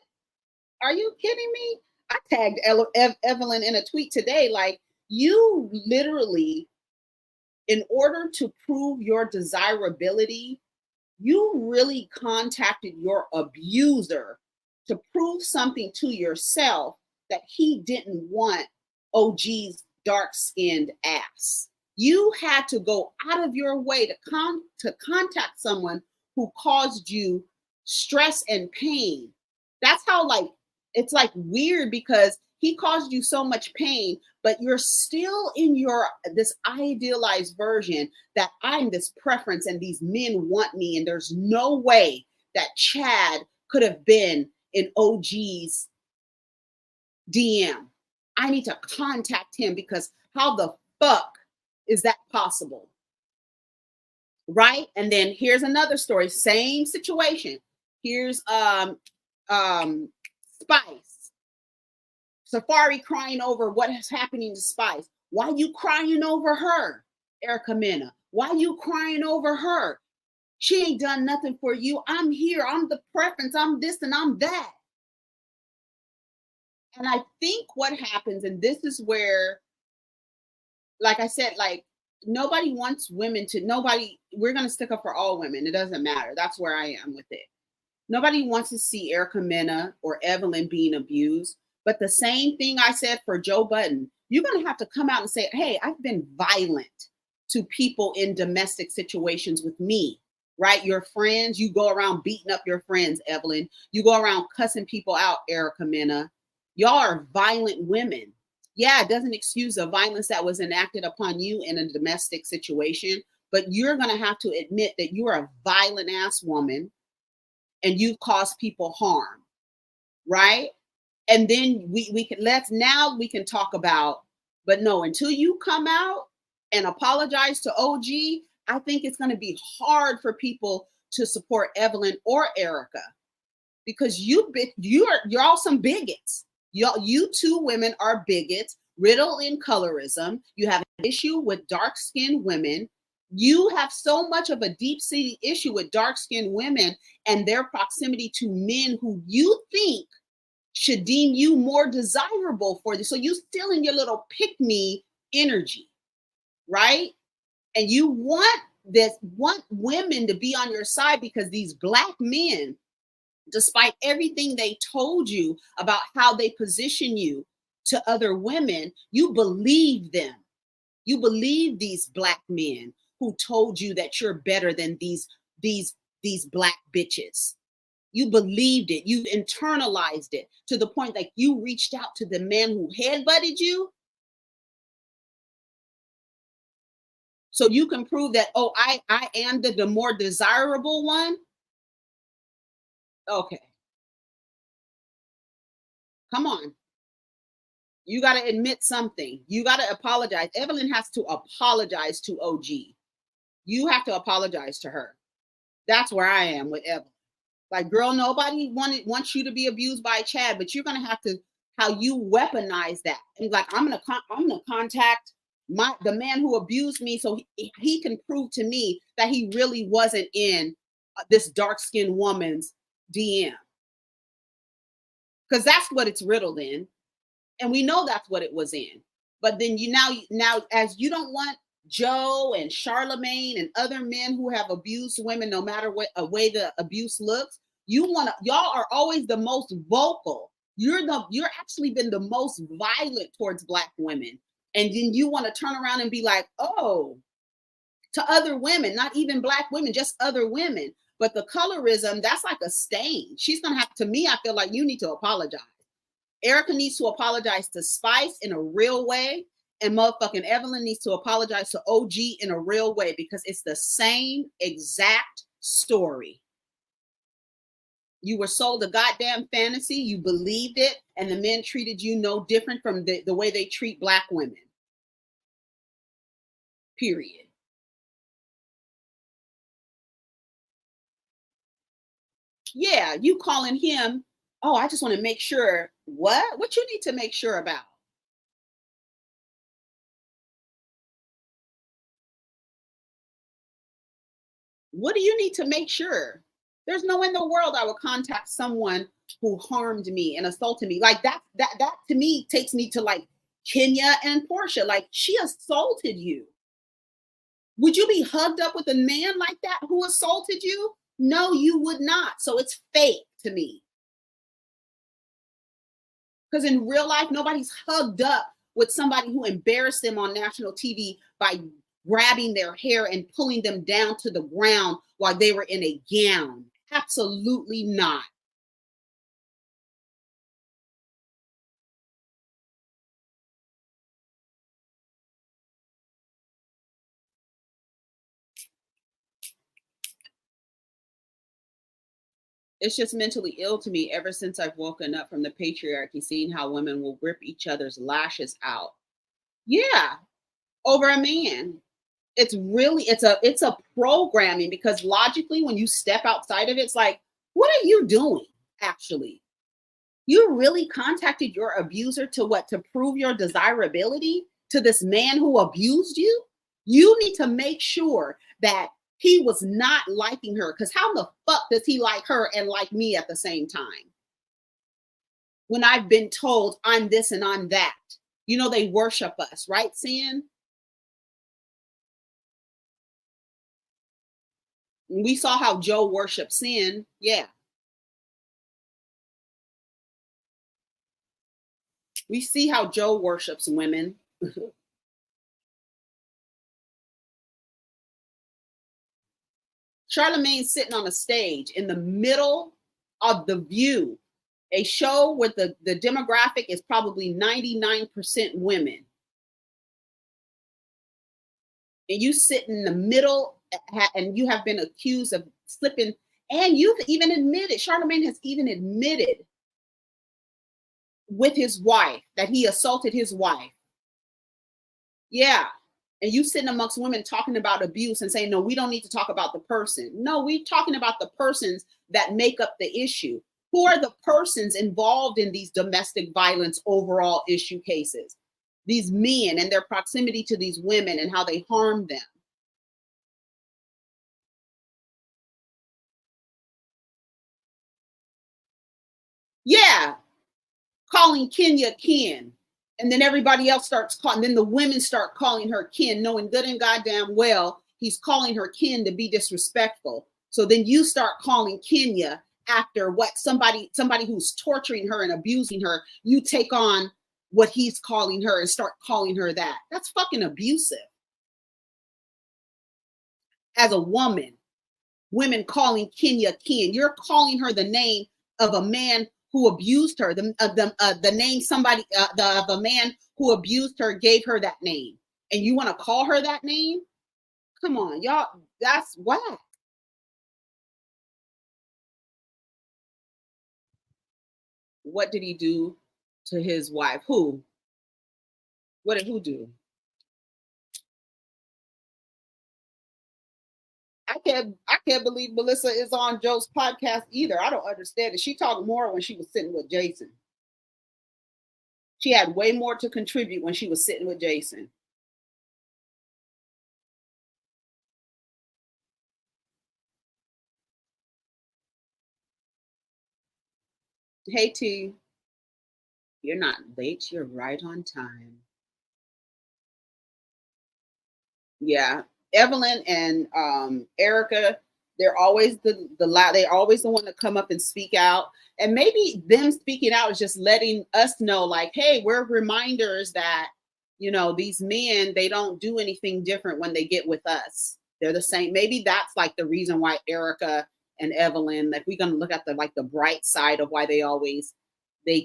Are you kidding me? I tagged Evelyn in a tweet today. Like, you literally, in order to prove your desirability, you really contacted your abuser to prove something to yourself that he didn't want OG's dark skinned ass. You had to go out of your way to contact someone who caused you stress and pain. That's how, like, it's like weird because he caused you so much pain, but you're still in your this idealized version that I'm this preference and these men want me, and there's no way that Chad could have been in OG's DM. I need to contact him because how the fuck is that possible? Right? And then here's another story, same situation. Here's Spice. Safari crying over what is happening to Spice. Why you crying over her, Erica Mena? Why you crying over her? She ain't done nothing for you. I'm here. I'm the preference. I'm this and I'm that. And I think what happens, and this is where, like I said, like nobody wants women to, we're going to stick up for all women. It doesn't matter. That's where I am with it. Nobody wants to see Erica Mena or Evelyn being abused. But the same thing I said for Joe Budden, you're going to have to come out and say, hey, I've been violent to people in domestic situations with me, right? Your friends, you go around beating up your friends, Evelyn. You go around cussing people out, Erica Mena. Y'all are violent women. Yeah, it doesn't excuse the violence that was enacted upon you in a domestic situation, but you're going to have to admit that you're a violent ass woman and you've caused people harm, right? And then we can talk about, but no, until you come out and apologize to OG, I think it's going to be hard for people to support Evelyn or Erica because you're all some bigots. You two women are bigots, riddled in colorism. You have an issue with dark-skinned women. You have so much of a deep-seated issue with dark-skinned women and their proximity to men who you think should deem you more desirable for this. So you still in your little pick-me energy, right? And you want women to be on your side because these Black men, despite everything they told you about how they position you to other women, you believe them. You believe these Black men who told you that you're better than these Black bitches. You believed it. You internalized it to the point that you reached out to the man who headbutted you. So you can prove that, oh, I am the more desirable one. Okay, come on. You got to admit something. You got to apologize. Evelyn has to apologize to OG. You have to apologize to her. That's where I am with Evelyn. Like, girl, nobody wants you to be abused by Chad, but you're gonna have to how you weaponize that. And like, I'm gonna contact the man who abused me, so he can prove to me that he really wasn't in this dark skinned woman's DM, because that's what it's riddled in, and we know that's what it was in. But then now as you don't want Joe and Charlemagne and other men who have abused women, no matter what a way the abuse looks, y'all are always the most vocal. You're actually been the most violent towards Black women. And then you want to turn around and be like, oh, to other women, not even Black women, just other women. But the colorism, that's like a stain. She's gonna have to me, I feel like you need to apologize. Erica needs to apologize to Spice in a real way. And motherfucking Evelyn needs to apologize to OG in a real way, because it's the same exact story. You were sold a goddamn fantasy, you believed it, and the men treated you no different from the way they treat Black women. Period. Yeah, you calling him, oh, I just want to make sure. What you need to make sure about? What do you need to make sure? There's no in the world I would contact someone who harmed me and assaulted me. Like that to me takes me to like Kenya and Porsha. Like, she assaulted you. Would you be hugged up with a man like that who assaulted you? No, you would not. So it's fake to me. Because in real life, nobody's hugged up with somebody who embarrassed them on national TV by grabbing their hair and pulling them down to the ground while they were in a gown. Absolutely not. It's just mentally ill to me ever since I've woken up from the patriarchy, seeing how women will rip each other's lashes out. Yeah, over a man. It's a programming, because logically when you step outside of it, it's like, what are you doing actually? You really contacted your abuser to prove your desirability to this man who abused you? You need to make sure that he was not liking her, because how the fuck does he like her and like me at the same time? When I've been told I'm this and I'm that. You know, they worship us, right, Sin? We saw how Joe worshiped Sin. Yeah. We see how Joe worships women. Charlemagne's sitting on a stage in the middle of The View, a show where the demographic is probably 99% women. And you sit in the middle, and you have been accused of slipping, and you've even admitted, Charlemagne has even admitted with his wife that he assaulted his wife. Yeah. And you sitting amongst women talking about abuse and saying, no, we don't need to talk about the person. No, we're talking about the persons that make up the issue. Who are the persons involved in these domestic violence overall issue cases? These men and their proximity to these women and how they harm them. Yeah, calling Kenya kin. And then everybody else starts calling, then the women start calling her kin, knowing good and goddamn well he's calling her kin to be disrespectful. So then you start calling Kenya after what somebody who's torturing her and abusing her, you take on what he's calling her and start calling her that. That's fucking abusive. As a woman, women calling Kenya kin, you're calling her the name of a man who abused her, the name somebody, of a man who abused her, gave her that name, and you want to call her that name? Come on, y'all. That's whack. What did he do to his wife? Who? What did who do? I can't believe Melissa is on Joe's podcast either. I don't understand it. She talked more when she was sitting with Jason. She had way more to contribute when she was sitting with Jason. Hey T, you're not late. You're right on time. Yeah, Evelyn and Erica, they're always they're always the one to come up and speak out. And maybe them speaking out is just letting us know, like, hey, we're reminders that these men, they don't do anything different when they get with us. They're the same. Maybe that's like the reason why Erica and Evelyn, like, we're gonna look at the bright side of why they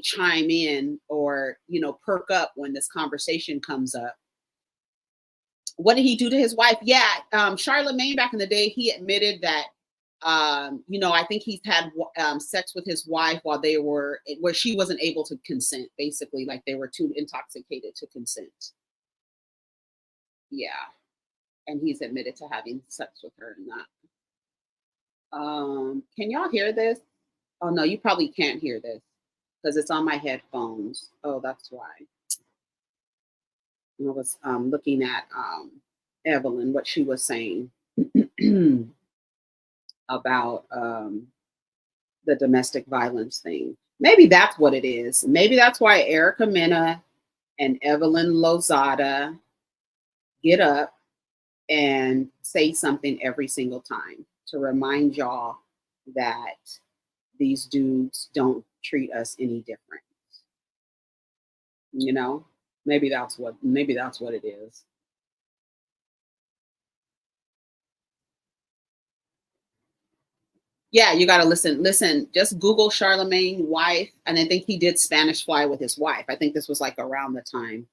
chime in or perk up when this conversation comes up. What did he do to his wife? Yeah, Charlemagne back in the day, he admitted that, I think he's had sex with his wife while they were where she wasn't able to consent. Basically, like they were too intoxicated to consent. Yeah, and he's admitted to having sex with her and that. Can y'all hear this? Oh no, you probably can't hear this because it's on my headphones. Oh, that's why. I was looking at Evelyn, what she was saying about the domestic violence thing. Maybe that's what it is. Maybe that's why Erica Mena and Evelyn Lozada get up and say something every single time to remind y'all that these dudes don't treat us any different. You know, maybe that's what it is. Yeah, you got to listen. Listen, just Google Charlemagne wife, and I think he did Spanish Fly with his wife. I think this was like around the time,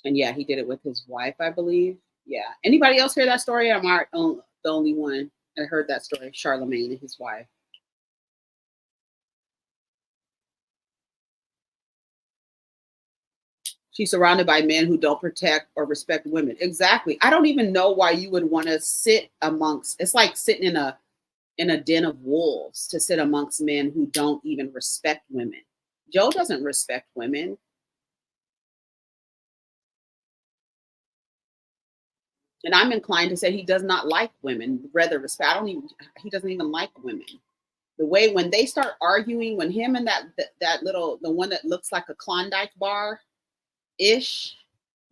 and yeah, he did it with his wife, I believe. Yeah. Anybody else hear that story? Am I the only one that heard that story? Charlemagne and his wife. She's surrounded by men who don't protect or respect women. Exactly. I don't even know why you would want to sit amongst. It's like sitting in a den of wolves to sit amongst men who don't even respect women. Joe doesn't respect women. And I'm inclined to say he does not like women, rather respect. I don't even. He doesn't even like women. The way when they start arguing, when him and that little the one that looks like a Klondike bar ish,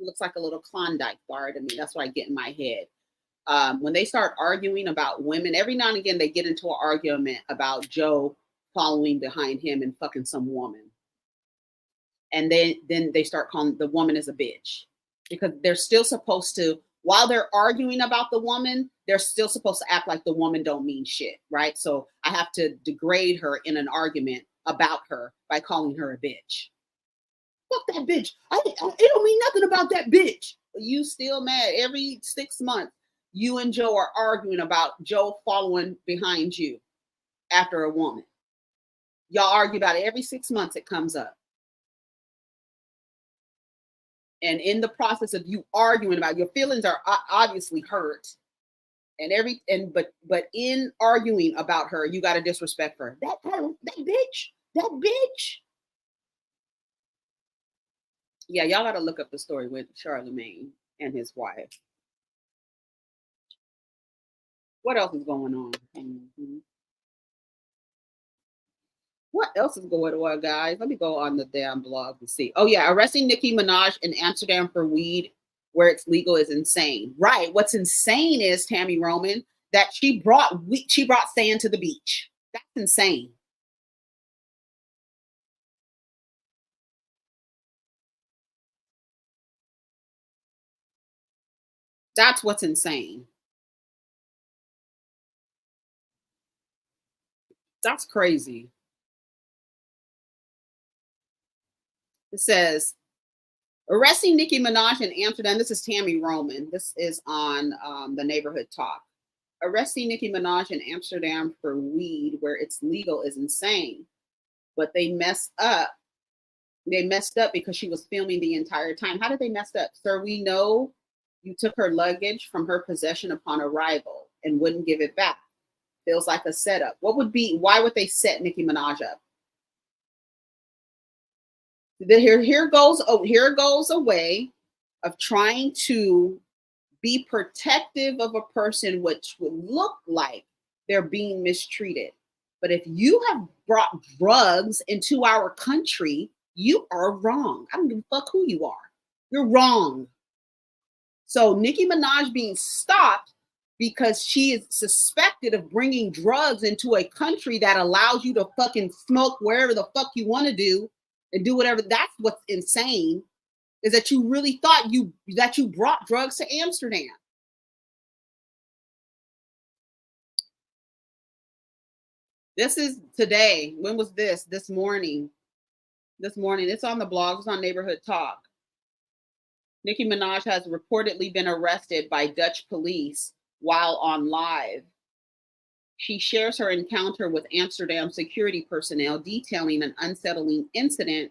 looks like a little Klondike bar to me. That's what I get in my head. When they start arguing about women, every now and again they get into an argument about Joe following behind him and fucking some woman, and then they start calling the woman as a bitch because they're still supposed to, while they're arguing about the woman, they're still supposed to act like the woman don't mean shit, right? So I have to degrade her in an argument about her by calling her a bitch. Fuck that bitch. It don't mean nothing about that bitch. You still mad every 6 months. You and Joe are arguing about Joe following behind you after a woman. Y'all argue about it every 6 months. It comes up. And in the process of you arguing about it, your feelings are obviously hurt, but in arguing about her, you got to disrespect her. That bitch. Yeah, y'all got to look up the story with Charlemagne and his wife. What else is going on? What else is going on, guys? Let me go on the damn blog and see. Oh yeah, arresting Nicki Minaj in Amsterdam for weed where it's legal is insane. Right. What's insane is Tammy Roman that she brought sand to the beach. That's insane. That's what's insane. That's crazy. It says Arresting Nicki Minaj in Amsterdam. This is Tammy Roman. This is on the Neighborhood Talk. Arresting Nicki Minaj in Amsterdam for weed where it's legal is insane. But they messed up. They messed up because she was filming the entire time. How did they mess up? Sir, we know you took her luggage from her possession upon arrival and wouldn't give it back. Feels like a setup. Why would they set Nicki Minaj up? Here goes a way of trying to be protective of a person, which would look like they're being mistreated. But if you have brought drugs into our country, you are wrong. I don't give a fuck who you are. You're wrong. So Nicki Minaj being stopped because she is suspected of bringing drugs into a country that allows you to fucking smoke wherever the fuck you want to do and do whatever. That's what's insane, is that you really thought that you brought drugs to Amsterdam. This is today. When was this? This morning. This morning. It's on the blog. It's on Neighborhood Talk. Nicki Minaj has reportedly been arrested by Dutch police while on live. She shares her encounter with Amsterdam security personnel, detailing an unsettling incident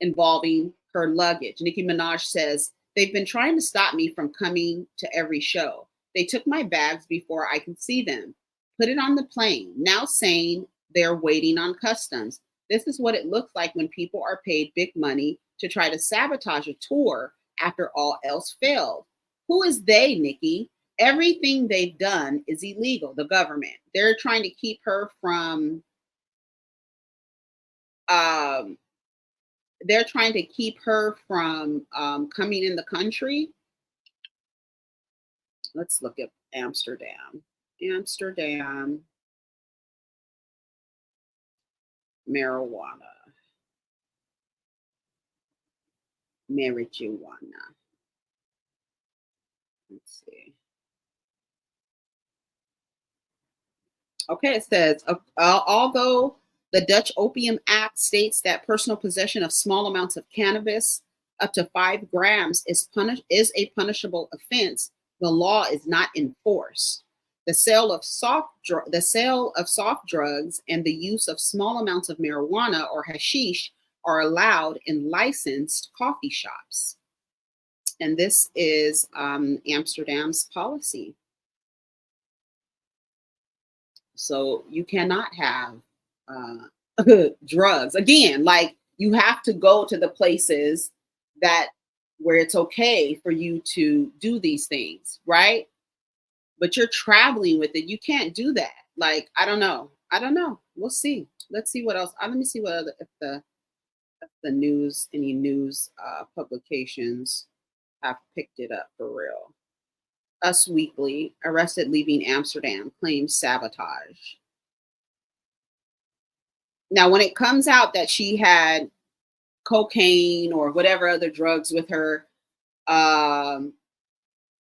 involving her luggage. Nicki Minaj says, "They've been trying to stop me from coming to every show. They took my bags before I could see them, put it on the plane, now saying they're waiting on customs. This is what it looks like when people are paid big money to try to sabotage a tour after all else failed. Who is they, Nicki? Everything they've done is illegal, the government. They're trying to keep her from coming in the country." Let's look at Amsterdam. Amsterdam marijuana. Let's see. Okay, it says, although the Dutch Opium Act states that personal possession of small amounts of cannabis up to 5 grams is a punishable offense, the law is not enforced. The sale of soft drugs and the use of small amounts of marijuana or hashish are allowed in licensed coffee shops. And this is Amsterdam's policy. So you cannot have drugs. Again, like, you have to go to the places where it's okay for you to do these things, right? But you're traveling with it. You can't do that. Like, I don't know. We'll see. Let's see what else. Let me see what other, if the news, any news publications have picked it up for real. Us Weekly, arrested leaving Amsterdam, claims sabotage. Now, when it comes out that she had cocaine or whatever other drugs with her,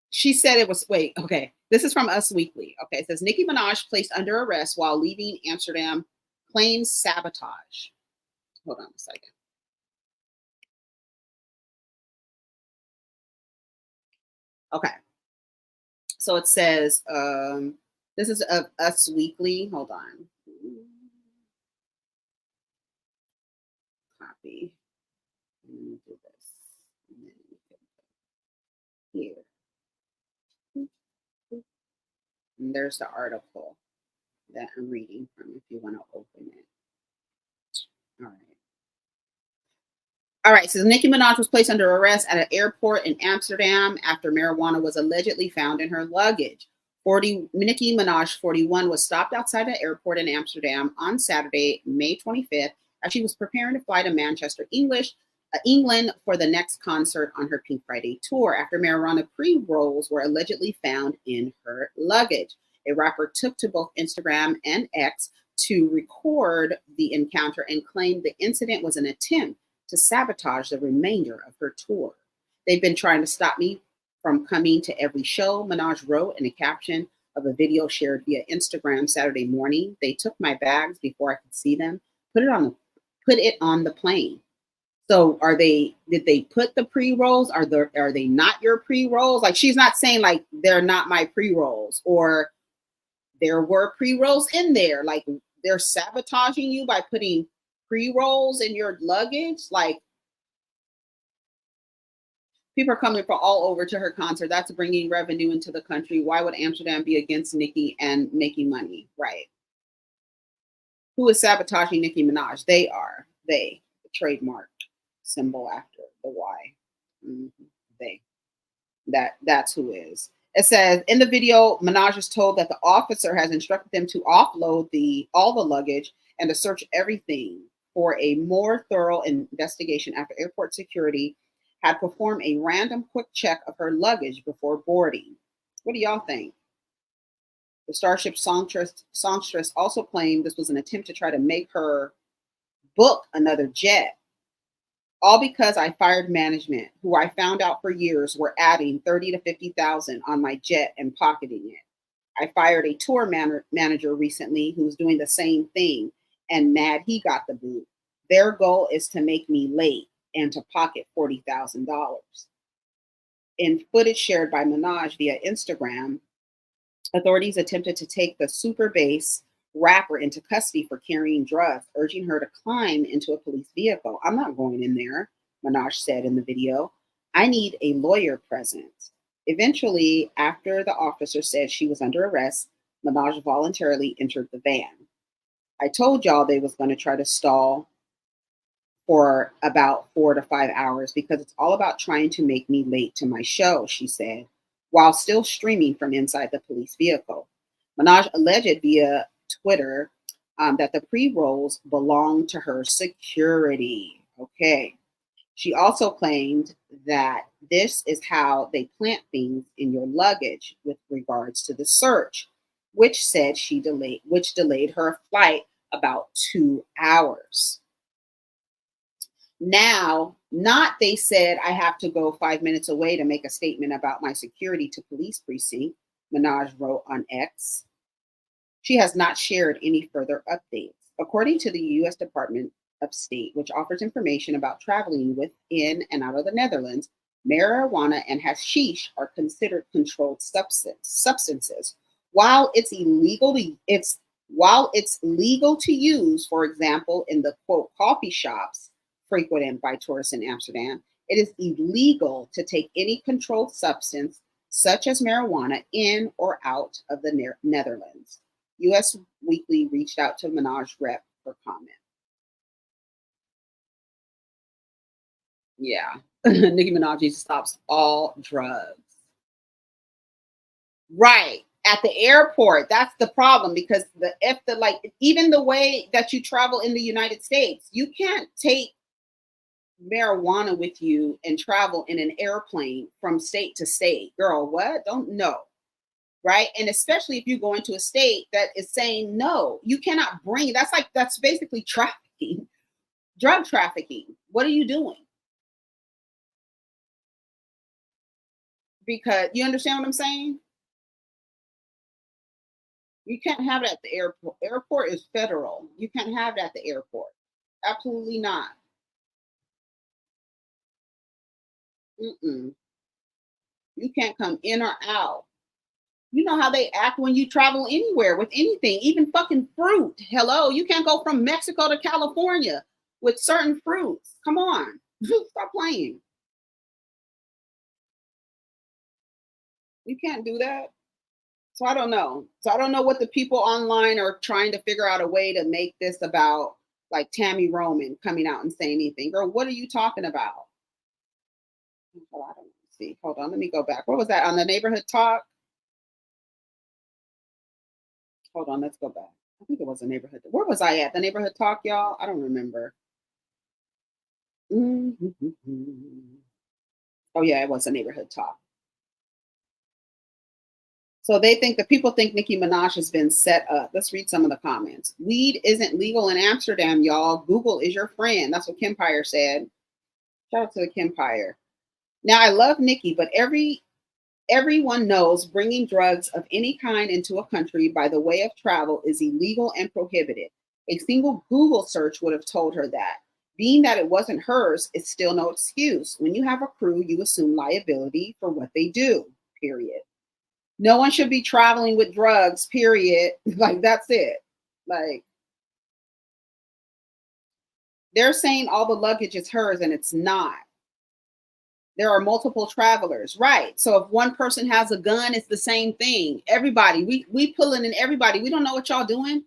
she said it was, this is from Us Weekly. Okay, it says Nicki Minaj placed under arrest while leaving Amsterdam, claims sabotage. Hold on a second. Okay. So it says, this is Us Weekly. Hold on. Copy. Let me do this. Here. And there's the article that I'm reading from if you want to open it. All right. All right, so Nicki Minaj was placed under arrest at an airport in Amsterdam after marijuana was allegedly found in her luggage. Nicki Minaj, 41, was stopped outside the airport in Amsterdam on Saturday, May 25th, as she was preparing to fly to Manchester, England for the next concert on her Pink Friday tour after marijuana pre-rolls were allegedly found in her luggage. A rapper took to both Instagram and X to record the encounter and claimed the incident was an attempt to sabotage the remainder of her tour. They've been trying to stop me from coming to every show, Minaj wrote in a caption of a video shared via Instagram Saturday morning. They took my bags before I could see them, put it on the plane, So did they put the pre-rolls? Are they not your pre-rolls? Like, she's not saying like they're not my pre-rolls, or there were pre-rolls in there. Like, they're sabotaging you by putting pre-rolls in your luggage. Like, people are coming from all over to her concert. That's bringing revenue into the country. Why would Amsterdam be against Nicki and making money? Right. Who is sabotaging Nicki Minaj? They are. They, the trademark symbol after the Y. Mhm. They. That's who is. It says in the video, Minaj is told that the officer has instructed them to offload all the luggage and to search everything for a more thorough investigation after airport security had performed a random quick check of her luggage before boarding. What do y'all think? The Starship songstress also claimed this was an attempt to try to make her book another jet. All because I fired management, who I found out for years were adding 30 to 50,000 on my jet and pocketing it. I fired a tour manager recently who's doing the same thing, and mad he got the boot. Their goal is to make me late and to pocket $40,000. In footage shared by Minaj via Instagram, authorities attempted to take the super bass rapper into custody for carrying drugs, urging her to climb into a police vehicle. I'm not going in there, Minaj said in the video. I need a lawyer present. Eventually, after the officer said she was under arrest, Minaj voluntarily entered the van. I told y'all they was going to try to stall for about 4 to 5 hours because it's all about trying to make me late to my show, she said, while still streaming from inside the police vehicle. Minaj alleged via Twitter that the pre-rolls belonged to her security. Okay. She also claimed that this is how they plant things in your luggage with regards to the search, which delayed her flight about 2 hours. Now, not they said I have to go 5 minutes away to make a statement about my security to police precinct, Minaj wrote on X. She has not shared any further updates. According to the U.S. Department of State, which offers information about traveling within and out of the Netherlands, marijuana and hashish are considered controlled substances. While it's legal to use, for example, in the quote coffee shops frequented by tourists in Amsterdam, it is illegal to take any controlled substance, such as marijuana, in or out of the Netherlands. U.S. Weekly reached out to Minaj rep for comment. Yeah. Nicki Minaj stops all drugs. Right. At the airport. That's the problem, because even the way that you travel in the United States, you can't take marijuana with you and travel in an airplane from state to state. Girl, what? Don't know. Right? And especially if you go into a state that is saying no, you cannot bring. That's basically trafficking, drug trafficking. What are you doing? Because you understand what I'm saying? You can't have it at the airport. Airport is federal. You can't have it at the airport. Absolutely not. Mm-mm. You can't come in or out. You know how they act when you travel anywhere with anything, even fucking fruit. Hello, you can't go from Mexico to California with certain fruits. Come on, stop playing. You can't do that. So I don't know. So I don't know what the people online are trying to figure out a way to make this about, like Tammy Roman coming out and saying anything. Girl, what are you talking about? Oh, I don't see. Hold on, let me go back. What was that on the neighborhood talk? Hold on, let's go back. I think it was a neighborhood. Where was I at? The neighborhood talk, y'all? I don't remember. Mm-hmm. Oh yeah, it was a neighborhood talk. So the people think Nicki Minaj has been set up. Let's read some of the comments. Weed isn't legal in Amsterdam, y'all. Google is your friend. That's what Kempire said. Shout out to the Kempire. Now I love Nicki, but everyone knows bringing drugs of any kind into a country by the way of travel is illegal and prohibited. A single Google search would have told her that. Being that it wasn't hers, it's still no excuse. When you have a crew, you assume liability for what they do, period. No one should be traveling with drugs, period. Like, that's it. Like, they're saying all the luggage is hers and it's not. There are multiple travelers, right? So if one person has a gun, it's the same thing. Everybody, we pulling in everybody. We don't know what y'all doing.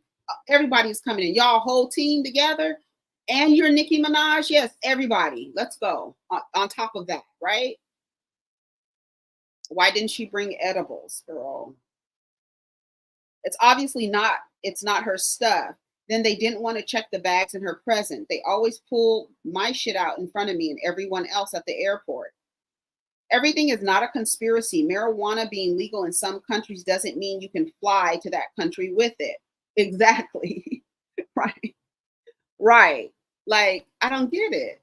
Everybody's coming in. Y'all whole team together, and you're Nicki Minaj. Yes, everybody, let's go. On top of that, right? Why didn't she bring edibles, girl? It's obviously not. It's not her stuff. Then they didn't want to check the bags in her present. They always pull my shit out in front of me and everyone else at the airport. Everything is not a conspiracy. Marijuana being legal in some countries doesn't mean you can fly to that country with it. Exactly. Right. Right. Like, I don't get it.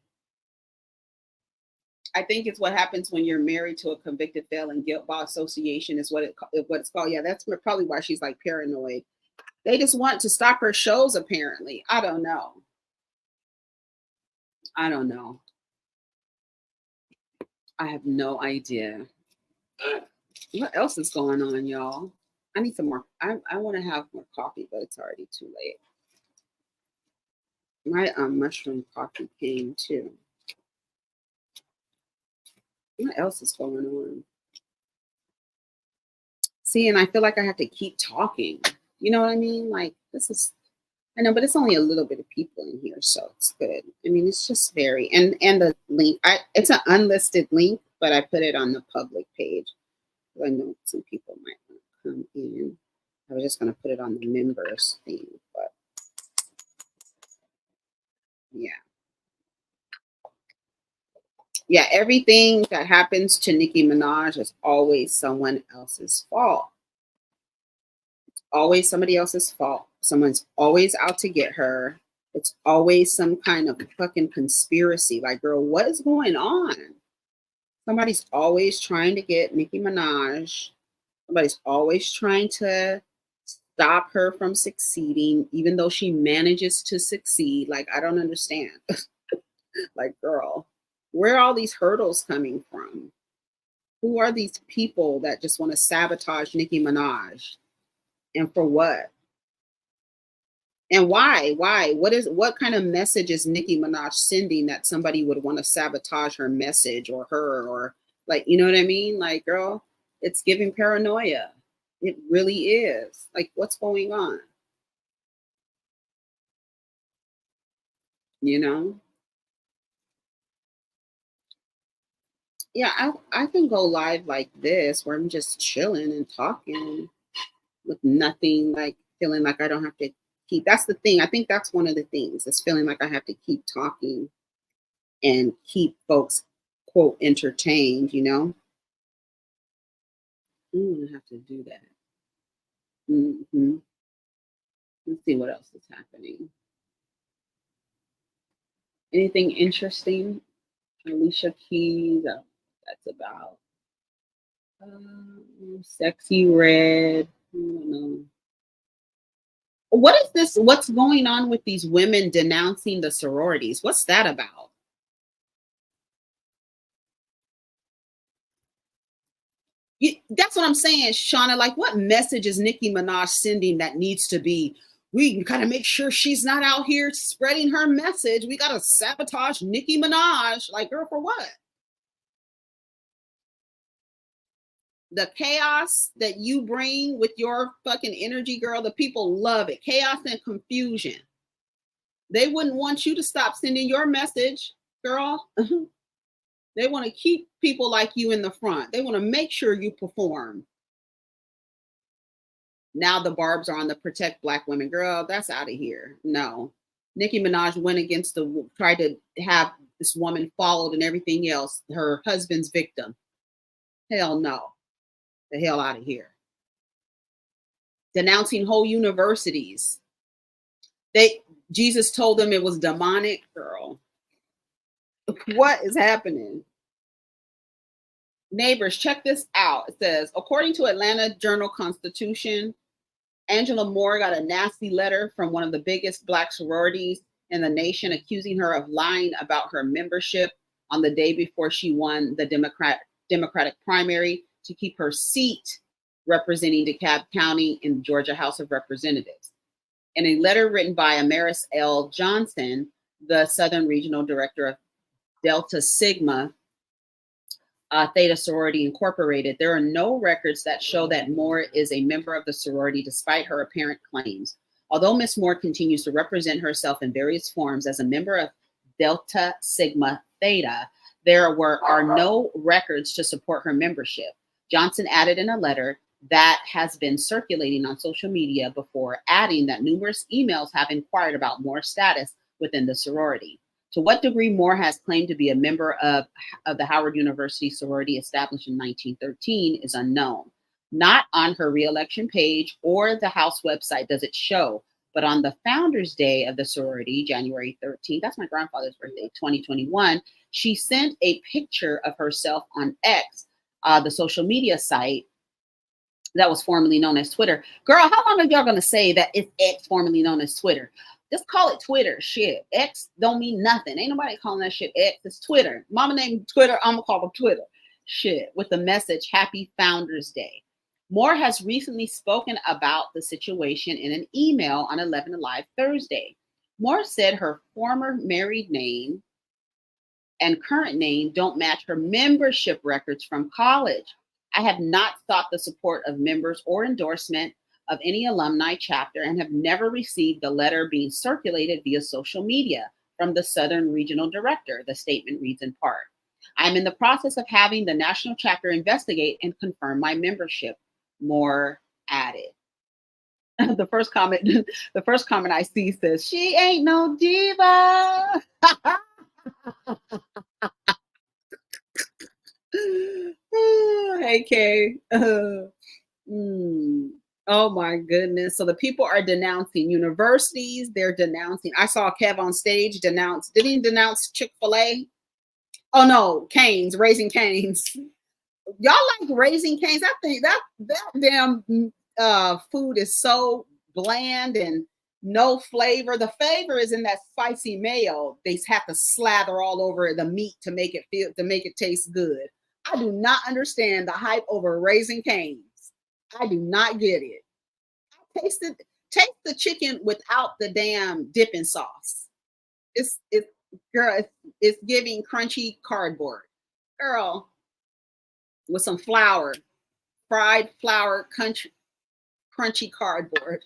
I think it's what happens when you're married to a convicted felon. Guilt by association is what it's called. Yeah, that's probably why she's like paranoid. They just want to stop her shows, apparently. I don't know. I don't know. I have no idea. What else is going on, y'all? I need some more. I want to have more coffee, but it's already too late. My mushroom coffee came too. What else is going on? See, and I feel like I have to keep talking. You know what I mean? Like, this is, I know, but it's only a little bit of people in here, so it's good. I mean, it's just very, and the link, it's an unlisted link, but I put it on the public page. I know some people might want to come in. I was just going to put it on the members thing, but yeah. Yeah, everything that happens to Nicki Minaj is always someone else's fault. It's always somebody else's fault. Someone's always out to get her. It's always some kind of fucking conspiracy. Like, girl, what is going on? Somebody's always trying to get Nicki Minaj. Somebody's always trying to stop her from succeeding, even though she manages to succeed. Like, I don't understand. Like, girl, where are all these hurdles coming from? Who are these people that just want to sabotage Nicki Minaj? And for what? And why? Why? What kind of message is Nicki Minaj sending that somebody would want to sabotage her message or her, or like, you know what I mean? Like, girl, it's giving paranoia. It really is. Like, what's going on? You know? Yeah, I can go live like this where I'm just chilling and talking with nothing, like feeling like I don't have to keep. That's the thing. I think that's one of the things. Is feeling like I have to keep talking and keep folks, quote, entertained, you know? I'm gonna have to do that. Hmm. Let's see what else is happening. Anything interesting? Alicia Keys. That's about Sexy Red. I don't know. What is this? What's going on with these women denouncing the sororities? What's that about? That's what I'm saying, Shauna. Like, what message is Nicki Minaj sending that needs to be? We gotta make sure she's not out here spreading her message. We gotta sabotage Nicki Minaj. Like, girl, for what? The chaos that you bring with your fucking energy, girl, the people love it. Chaos and confusion. They wouldn't want you to stop sending your message, girl. They want to keep people like you in the front. They want to make sure you perform. Now the barbs are on the protect black women. Girl, that's out of here. No. Nicki Minaj went against tried to have this woman followed and everything else, her husband's victim. Hell no. The hell out of here. Denouncing whole universities. Jesus told them it was demonic, girl. What is happening? Neighbors, check this out. It says, according to Atlanta Journal-Constitution, Angela Moore got a nasty letter from one of the biggest black sororities. in the nation, accusing her of lying about her membership on the day before she won the Democratic primary to keep her seat representing DeKalb County in the Georgia House of Representatives. In a letter written by Amaris L. Johnson, the Southern Regional Director of Delta Sigma Theta Sorority Incorporated, there are no records that show that Moore is a member of the sorority despite her apparent claims. Although Ms. Moore continues to represent herself in various forms as a member of Delta Sigma Theta, there are no records to support her membership. Johnson added in a letter that has been circulating on social media before, adding that numerous emails have inquired about Moore's status within the sorority. To what degree Moore has claimed to be a member of the Howard University sorority established in 1913 is unknown. Not on her reelection page or the House website does it show, but on the Founders Day of the sorority, January 13th, that's my grandfather's birthday, 2021, she sent a picture of herself on X, the social media site that was formerly known as Twitter. Girl, how long are y'all going to say that it's X, formerly known as Twitter? Just call it Twitter. Shit. X don't mean nothing. Ain't nobody calling that shit X. It's Twitter. Mama named Twitter. I'm going to call it Twitter. Shit. With the message, Happy Founders Day. Moore has recently spoken about the situation in an email on 11 Alive Thursday. Moore said her former married name and current name don't match her membership records from college. I have not sought the support of members or endorsement of any alumni chapter and have never received the letter being circulated via social media from the Southern Regional Director. The statement reads in part, I'm in the process of having the national chapter investigate and confirm my membership, Moore added. The first comment I see says, she ain't no diva. Hey, Kay. Oh my goodness. So the people are denouncing universities. They're denouncing. I saw Kev on stage denounce. Did he denounce Chick-fil-A? Oh no, Canes, Raising Canes. Y'all like Raising Canes? I think that damn food is so bland and no flavor. The flavor is in that spicy mayo. They have to slather all over the meat to make it taste good. I do not understand the hype over Raising Canes. I do not get it. Taste the chicken without the damn dipping sauce. It's girl, it's giving crunchy cardboard. Girl, with some flour, fried flour, crunchy cardboard.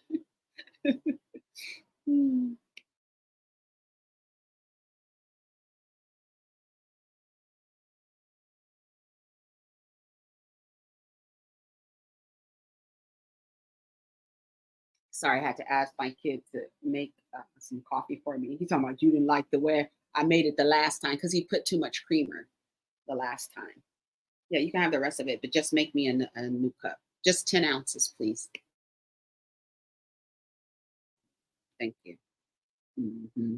Sorry, I had to ask my kid to make some coffee for me. He's talking about you didn't like the way I made it the last time because he put too much creamer the last time. Yeah, you can have the rest of it, but just make me a new cup. Just 10 ounces, please. Thank you. Mm-hmm.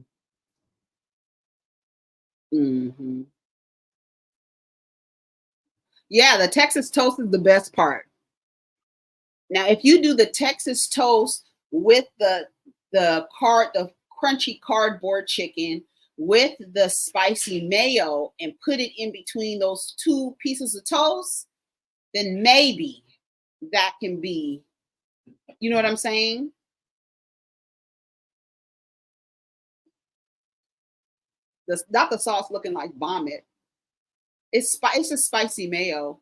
Mm-hmm. Yeah, the Texas toast is the best part. Now, if you do the Texas toast with the crunchy cardboard chicken with the spicy mayo and put it in between those two pieces of toast, then maybe that can be, you know what I'm saying? Not the sauce looking like vomit. It's a spicy mayo.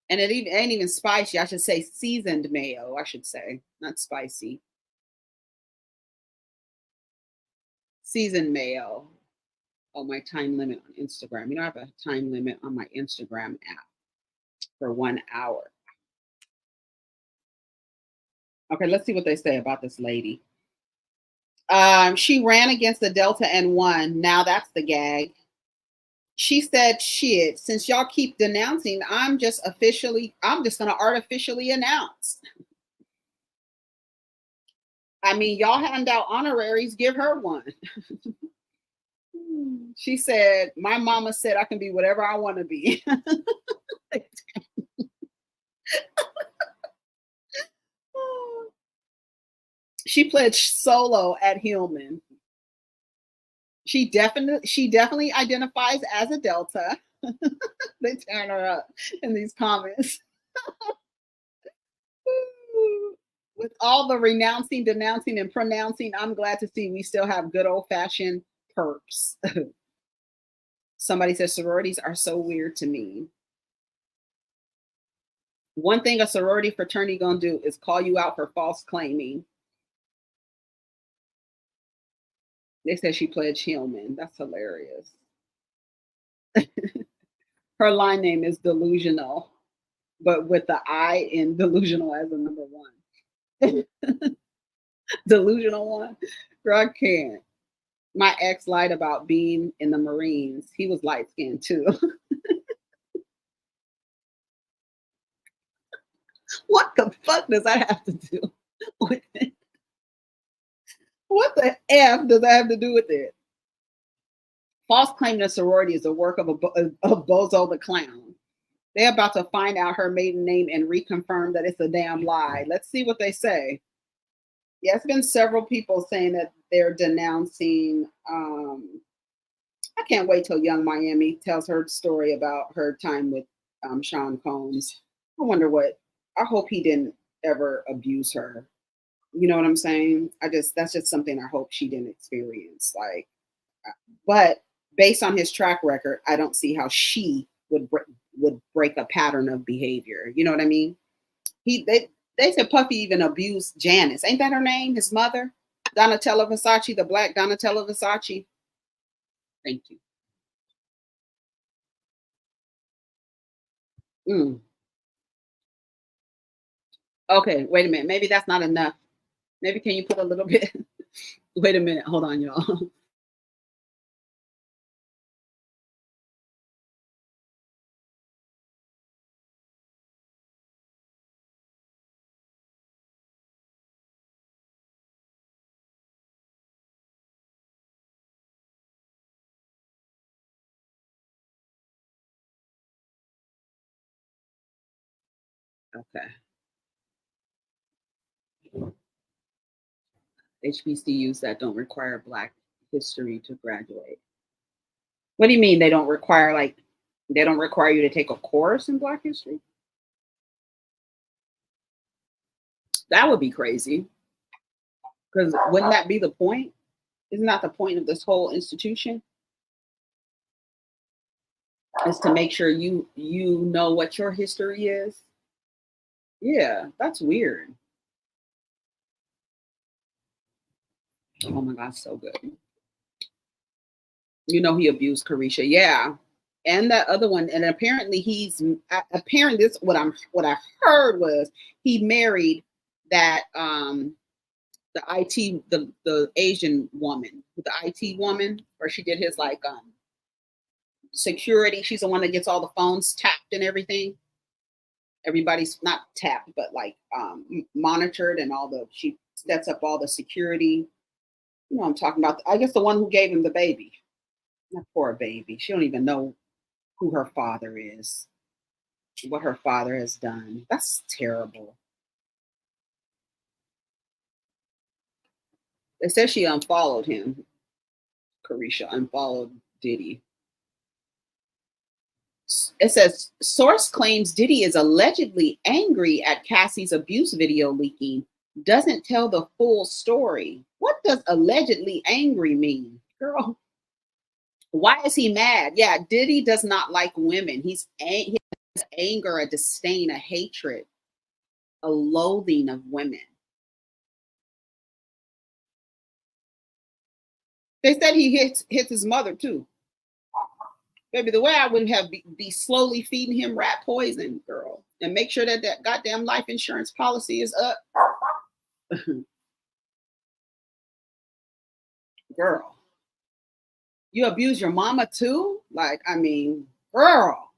And it ain't even spicy. I should say seasoned mayo, I should say, not spicy. Seasoned mayo. Oh, my time limit on Instagram. You know, I have a time limit on my Instagram app for 1 hour. Okay, let's see what they say about this lady. She ran against the Delta and won. Now that's the gag. She said, shit, since y'all keep denouncing, I'm just going to artificially announce. I mean, y'all hand out honoraries, give her one. She said, my mama said I can be whatever I want to be. She pledged solo at Hillman. She definitely identifies as a Delta. They turn her up in these comments. With all the renouncing, denouncing, and pronouncing, I'm glad to see we still have good old fashioned perps. Somebody says sororities are so weird to me. One thing a sorority fraternity gonna do is call you out for false claiming. They said she pledged Hillman. That's hilarious. Her line name is Delusional, but with the I in delusional as a number one. Delusional one. Girl, I can't. My ex lied about being in the Marines. He was light skinned too. What the fuck does that have to do with it? What the F does that have to do with it? False claim to sorority is the work of Bozo the Clown. They're about to find out her maiden name and reconfirm that it's a damn lie. Let's see what they say. Yeah, it's been several people saying that they're denouncing. I can't wait till Young Miami tells her story about her time with Sean Combs. I wonder what. I hope he didn't ever abuse her. You know what I'm saying? That's just something I hope she didn't experience. Like, but based on his track record, I don't see how she would break a pattern of behavior. You know what I mean? They said Puffy even abused Janice. Ain't that her name? His mother, Donatella Versace, the black Donatella Versace. Thank you. Mm. Okay, wait a minute. Maybe that's not enough. Maybe can you put a little bit? Wait a minute. Hold on, y'all. Okay. HBCUs that don't require Black history to graduate. What do you mean they don't require they don't require you to take a course in Black history? That would be crazy. Because wouldn't that be the point? Isn't that the point of this whole institution? Is to make sure you know what your history is. Yeah, that's weird. Oh my gosh, so good. You know he abused Carisha. Yeah. And that other one, and apparently apparently this what I heard was he married that the IT the Asian woman, the IT woman, where she did his like security. She's the one that gets all the phones tapped and everything. Everybody's not tapped, but like monitored, and she sets up all the security. You know what I'm talking about. I guess the one who gave him the baby. That poor baby. She don't even know who her father is, what her father has done. That's terrible. They said she unfollowed him. Carisha unfollowed Diddy. It says source claims Diddy is allegedly angry at Cassie's abuse video leaking. Doesn't tell the full story. What does allegedly angry mean, girl? Why is he mad? Yeah, Diddy does not like women. He has anger, a disdain, a hatred, a loathing of women. They said he hits his mother too. Baby, the way I would have be slowly feeding him rat poison, girl, and make sure that that goddamn life insurance policy is up. Girl, you abuse your mama too? Like, I mean, girl.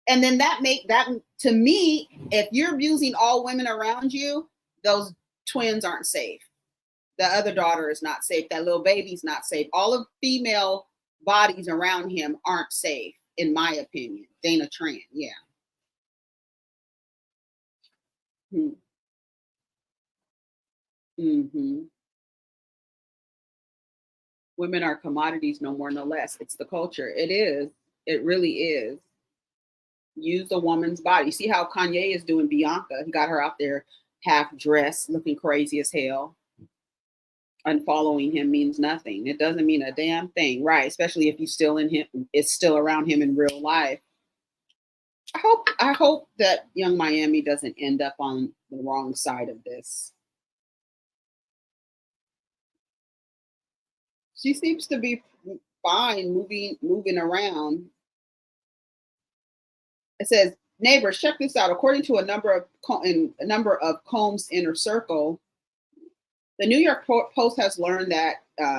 And then that make that to me, if you're abusing all women around you, those twins aren't safe. The other daughter is not safe. That little baby's not safe. All of female bodies around him aren't safe, in my opinion. Dana Tran, yeah. Mm-hmm. Women are commodities, no more, no less. It's the culture. It is. It really is. Use a woman's body. See how Kanye is doing Bianca. He got her out there half dressed, looking crazy as hell. Unfollowing him means nothing. It doesn't mean a damn thing, right? Especially if you still in him, it's still around him in real life. I hope that Young Miami doesn't end up on the wrong side of this. She seems to be fine moving around. It says, neighbors, check this out. According to a number of Combs' inner circle, the New York Post has learned that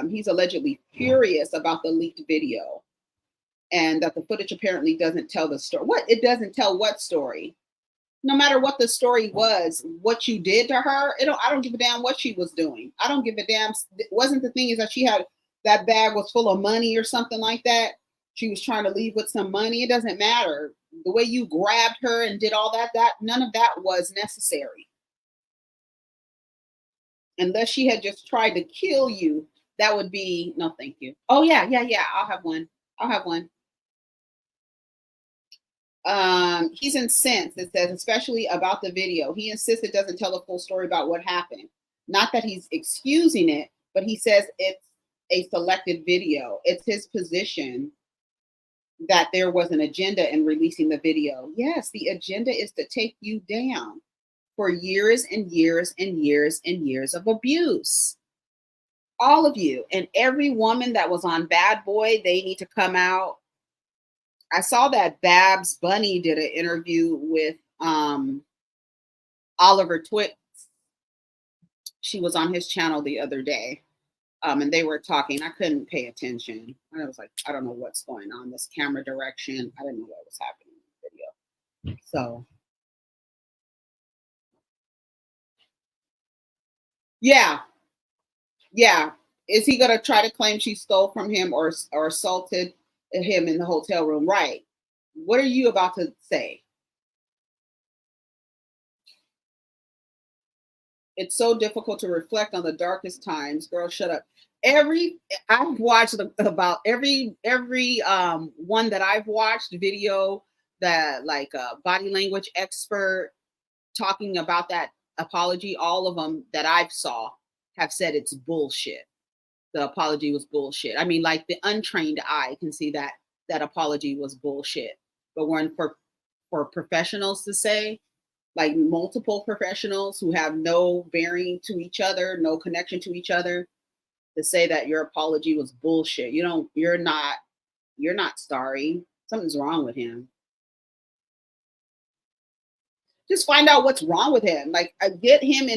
he's allegedly furious about the leaked video, and that the footage apparently doesn't tell the story. What? It doesn't tell what story? No matter what the story was, what you did to her, I don't give a damn what she was doing. I don't give a damn. Wasn't the thing is that she had that bag was full of money or something like that. She was trying to leave with some money. It doesn't matter. The way you grabbed her and did all that, none of that was necessary. Unless she had just tried to kill you, that would be no, thank you. Oh yeah. I'll have one. I'll have one. He's incensed. It says, especially about the video. He insists it doesn't tell the full story about what happened. Not that he's excusing it, but he says it's a selected video. It's his position that there was an agenda in releasing the video. Yes, the agenda is to take you down for years and years and years and years of abuse. All of you and every woman that was on Bad Boy, they need to come out. I saw that Babs Bunny did an interview with Oliver Twist. She was on his channel the other day, and they were talking. I couldn't pay attention. I was like, I don't know what's going on. This camera direction, I didn't know what was happening in the video. So, yeah. Is he gonna try to claim she stole from him or assaulted him in the hotel room? Right. What are you about to say? It's so difficult to reflect on the darkest times. Girl, shut up. I've watched about every one that I've watched video that like a body language expert talking about that apology. All of them that I've saw have said it's bullshit. The apology was bullshit. I mean, like the untrained eye can see that that apology was bullshit. But when for professionals to say, like multiple professionals who have no bearing to each other, no connection to each other, to say that your apology was bullshit. You're not sorry. Something's wrong with him. Just find out what's wrong with him. Like get him,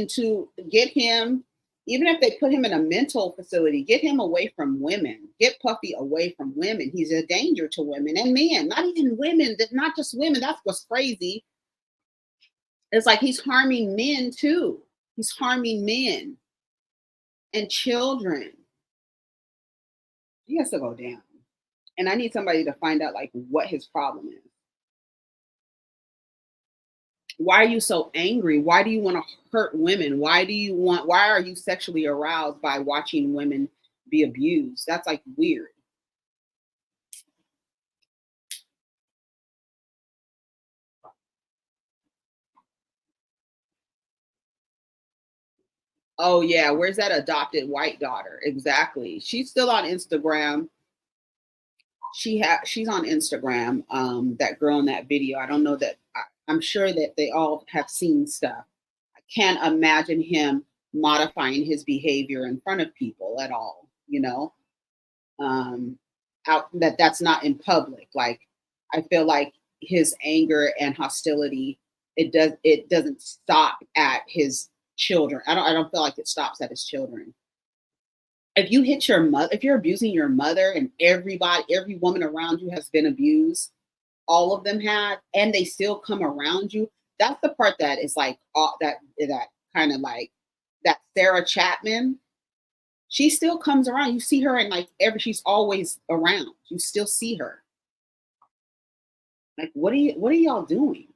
even if they put him in a mental facility, get him away from women. Get Puffy away from women. He's a danger to women and men, not even women, not just women. That's what's crazy. It's like he's harming men too. He's harming men and children. He has to go down. And I need somebody to find out like what his problem is. Why are you so angry? Why do you want to hurt women? Why are you sexually aroused by watching women be abused? That's like weird. Oh yeah, where's that adopted white daughter? Exactly. She's still on Instagram. She's on Instagram. That girl in that video. I don't know that I'm sure that they all have seen stuff. I can't imagine him modifying his behavior in front of people at all, um that's not in public. Like I feel like his anger and hostility, it doesn't stop at his children. I don't feel like it stops at his children. If you hit your mother, if you're abusing your mother and every woman around you has been abused, all of them have, and they still come around you, that's the part that is like that kind of like that Sarah Chapman. She still comes around. You see her in like she's always around. You still see her. Like, what are y'all doing?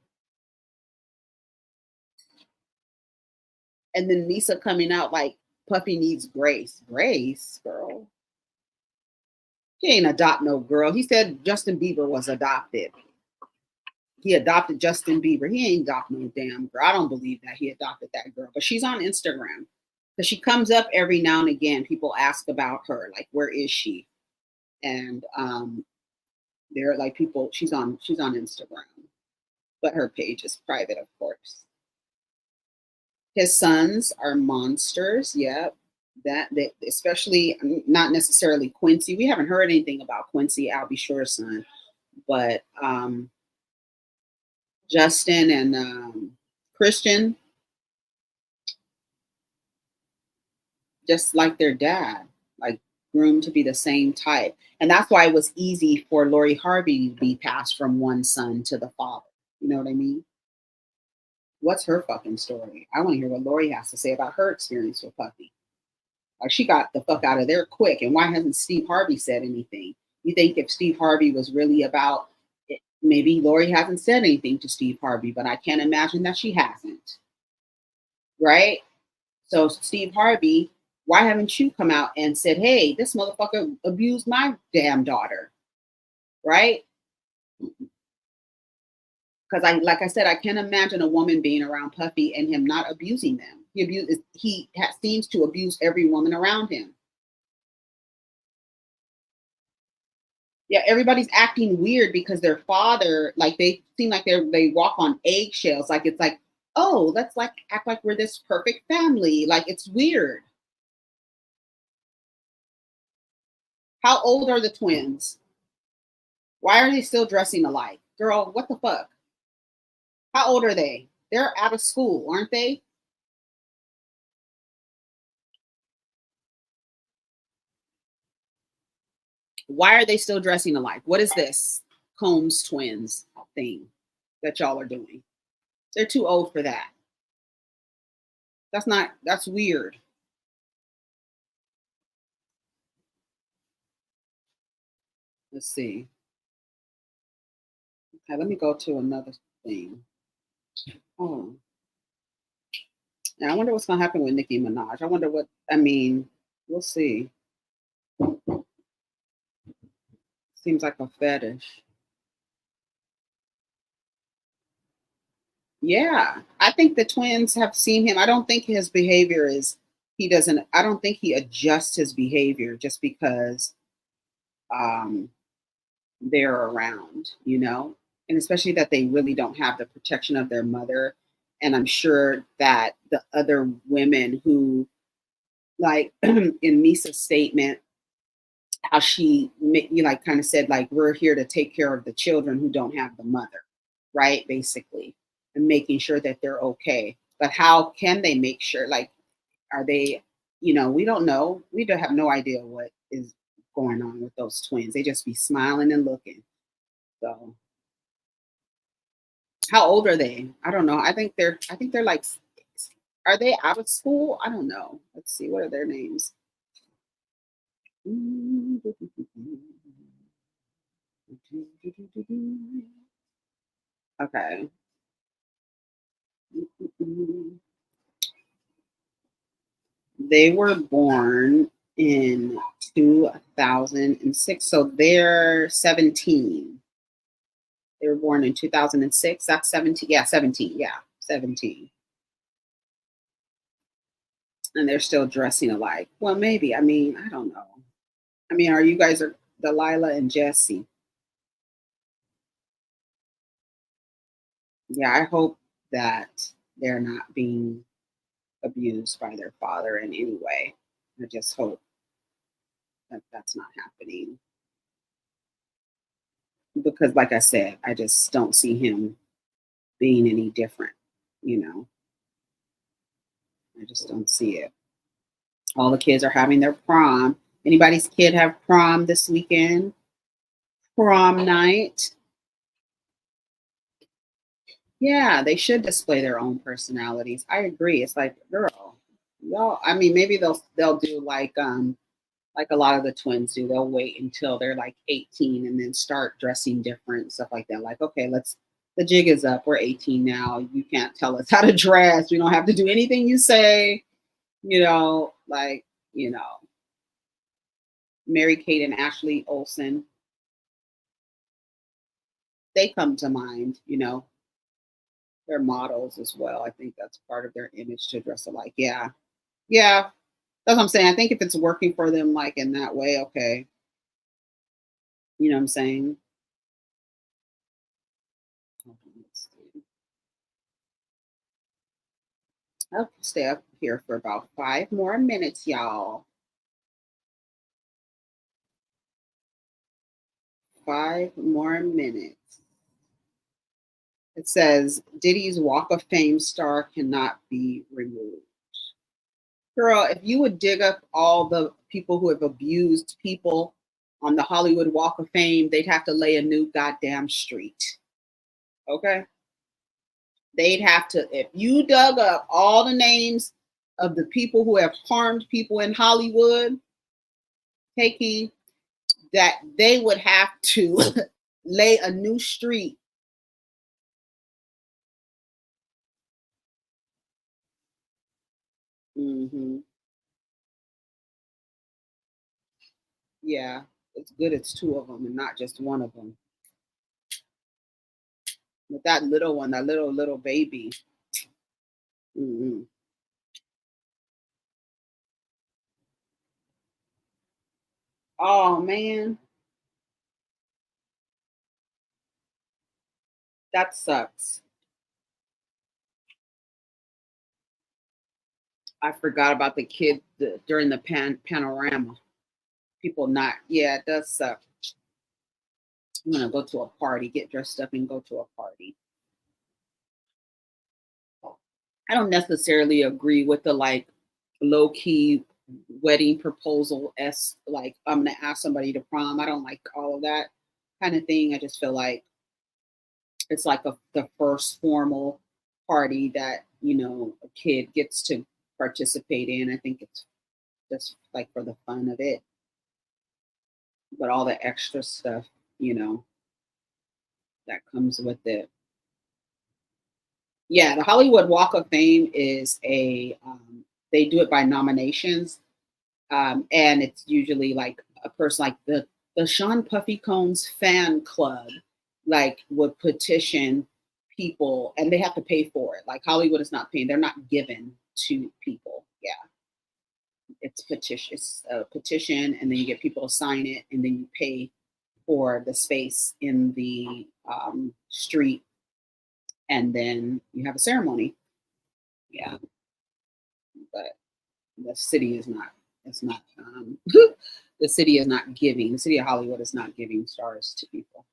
And then Lisa coming out like Puffy needs grace. Grace, girl. He ain't adopt no girl. He said Justin Bieber was adopted. He adopted Justin Bieber. He ain't adopt no damn girl. I don't believe that he adopted that girl. But she's on Instagram. Because she comes up every now and again. People ask about her, like, where is she? And they're like people, she's on Instagram. But her page is private, of course. His sons are monsters. Yep. That they, especially not necessarily Quincy. We haven't heard anything about Quincy, I'll be sure, son. But Justin and Christian, just like their dad, like groomed to be the same type. And that's why it was easy for Lori Harvey to be passed from one son to the father. You know what I mean? What's her fucking story? I want to hear what Lori has to say about her experience with Puffy. Like, she got the fuck out of there quick. And why hasn't Steve Harvey said anything? You think if Steve Harvey was really about it, maybe Lori hasn't said anything to Steve Harvey, but I can't imagine that she hasn't. Right? So, Steve Harvey, why haven't you come out and said, hey, this motherfucker abused my damn daughter? Right? Because like I said, I can't imagine a woman being around Puffy and him not abusing them. He seems to abuse every woman around him. Yeah, everybody's acting weird because their father, like, they seem like they walk on eggshells. Like, it's like, oh, let's like act like we're this perfect family. Like, it's weird. How old are the twins? Why are they still dressing alike? Girl, what the fuck? How old are they? They're out of school, aren't they? Why are they still dressing alike? What is this Combs twins thing that y'all are doing? They're too old for that. That's weird. Let's see. Okay, let me go to another thing. Oh, yeah, I wonder what's gonna happen with Nicki Minaj. I wonder what, I mean, we'll see. Seems like a fetish. Yeah, I think the twins have seen him. I don't think his behavior is, he doesn't, I don't think he adjusts his behavior just because um, they're around, you know? And especially that they really don't have the protection of their mother. And I'm sure that the other women who, like in Misa's statement, how she you like kind of said, like, we're here to take care of the children who don't have the mother, right? Basically, and making sure that they're okay. But how can they make sure? Like, are they, we don't know. We don't have no idea what is going on with those twins. They just be smiling and looking. So how old are they? I don't know. I think they're like, are they out of school? I don't know. Let's see, what are their names? Okay. They were born in 2006, so they're 17. They were born in 2006. That's 17. Yeah, 17. Yeah, 17. And they're still dressing alike. Well, maybe. I mean, I don't know. I mean, are you guys are Delilah and Jesse? Yeah, I hope that they're not being abused by their father in any way. I just hope that that's not happening because, like I said, I just don't see him being any different. You know, I just don't see it. All the kids are having their prom. Anybody's kid have prom this weekend? Prom night. Yeah, they should display their own personalities. I agree. It's like, girl, y'all. I mean, maybe they'll do like a lot of the twins do. They'll wait until they're like 18 and then start dressing different, stuff like that. Like, okay, the jig is up. We're 18 now. You can't tell us how to dress. We don't have to do anything you say, like, you know. Mary Kate and Ashley Olsen, they come to mind, you know. They're models as well. I think that's part of their image to dress alike. Yeah. Yeah. That's what I'm saying. I think if it's working for them like in that way, okay. You know what I'm saying? Hold on, let's see. I'll stay up here for about 5 more minutes, y'all. 5 more minutes. It says Diddy's Walk of Fame star cannot be removed. Girl, if you would dig up all the people who have abused people on the Hollywood Walk of Fame, they'd have to lay a new goddamn street. Okay? They'd have to, if you dug up all the names of the people who have harmed people in Hollywood, taking that they would have to lay a new street. Hmm. Yeah, it's good it's two of them and not just one of them. With that little one, that little baby. Mm-mm. Oh man, that sucks. I forgot about the kid during the panorama. People not, yeah, it does suck. I'm gonna go to a party, get dressed up, and go to a party. I don't necessarily agree with the like low key wedding proposal s like I'm gonna ask somebody to prom. I don't like all of that kind of thing. I just feel like it's like the first formal party that a kid gets to participate in. I think it's just like for the fun of it, but all the extra stuff, you know, that comes with it. Yeah, the Hollywood Walk of Fame is they do it by nominations, and it's usually like a person like the Sean Puffy Combs fan club, like would petition people, and they have to pay for it. Like Hollywood is not paying; they're not given to people. Yeah, it's petition. It's a petition, and then you get people to sign it, and then you pay for the space in the street, and then you have a ceremony. Yeah, but the city is not. It's not. The city is not giving. The city of Hollywood is not giving stars to people.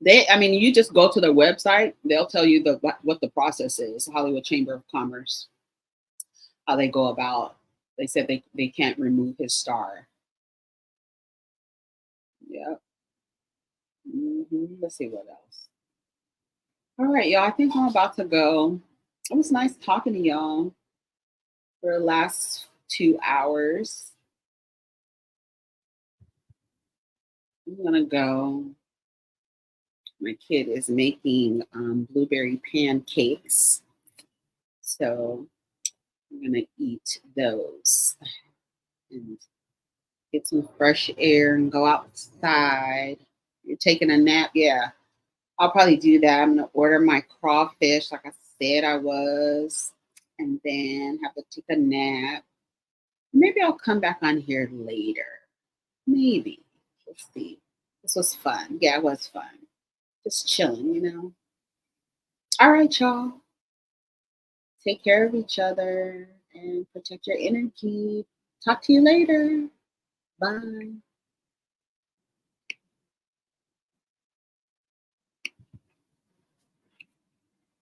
I mean, you just go to their website. They'll tell you what the process is. Hollywood Chamber of Commerce, how they go about. They said they can't remove his star. Yep. Let's see what else. All right, y'all. I think I'm about to go. It was nice talking to y'all for the last 2 hours. I'm gonna go. My kid is making blueberry pancakes, so I'm gonna eat those and get some fresh air and go outside. You're taking a nap, yeah. I'll probably do that. I'm gonna order my crawfish, like I said I was, and then have to take a nap. Maybe I'll come back on here later. Maybe. Let's see. This was fun. Yeah, it was fun. Just chilling. All right, y'all. Take care of each other and protect your energy. Talk to you later. Bye.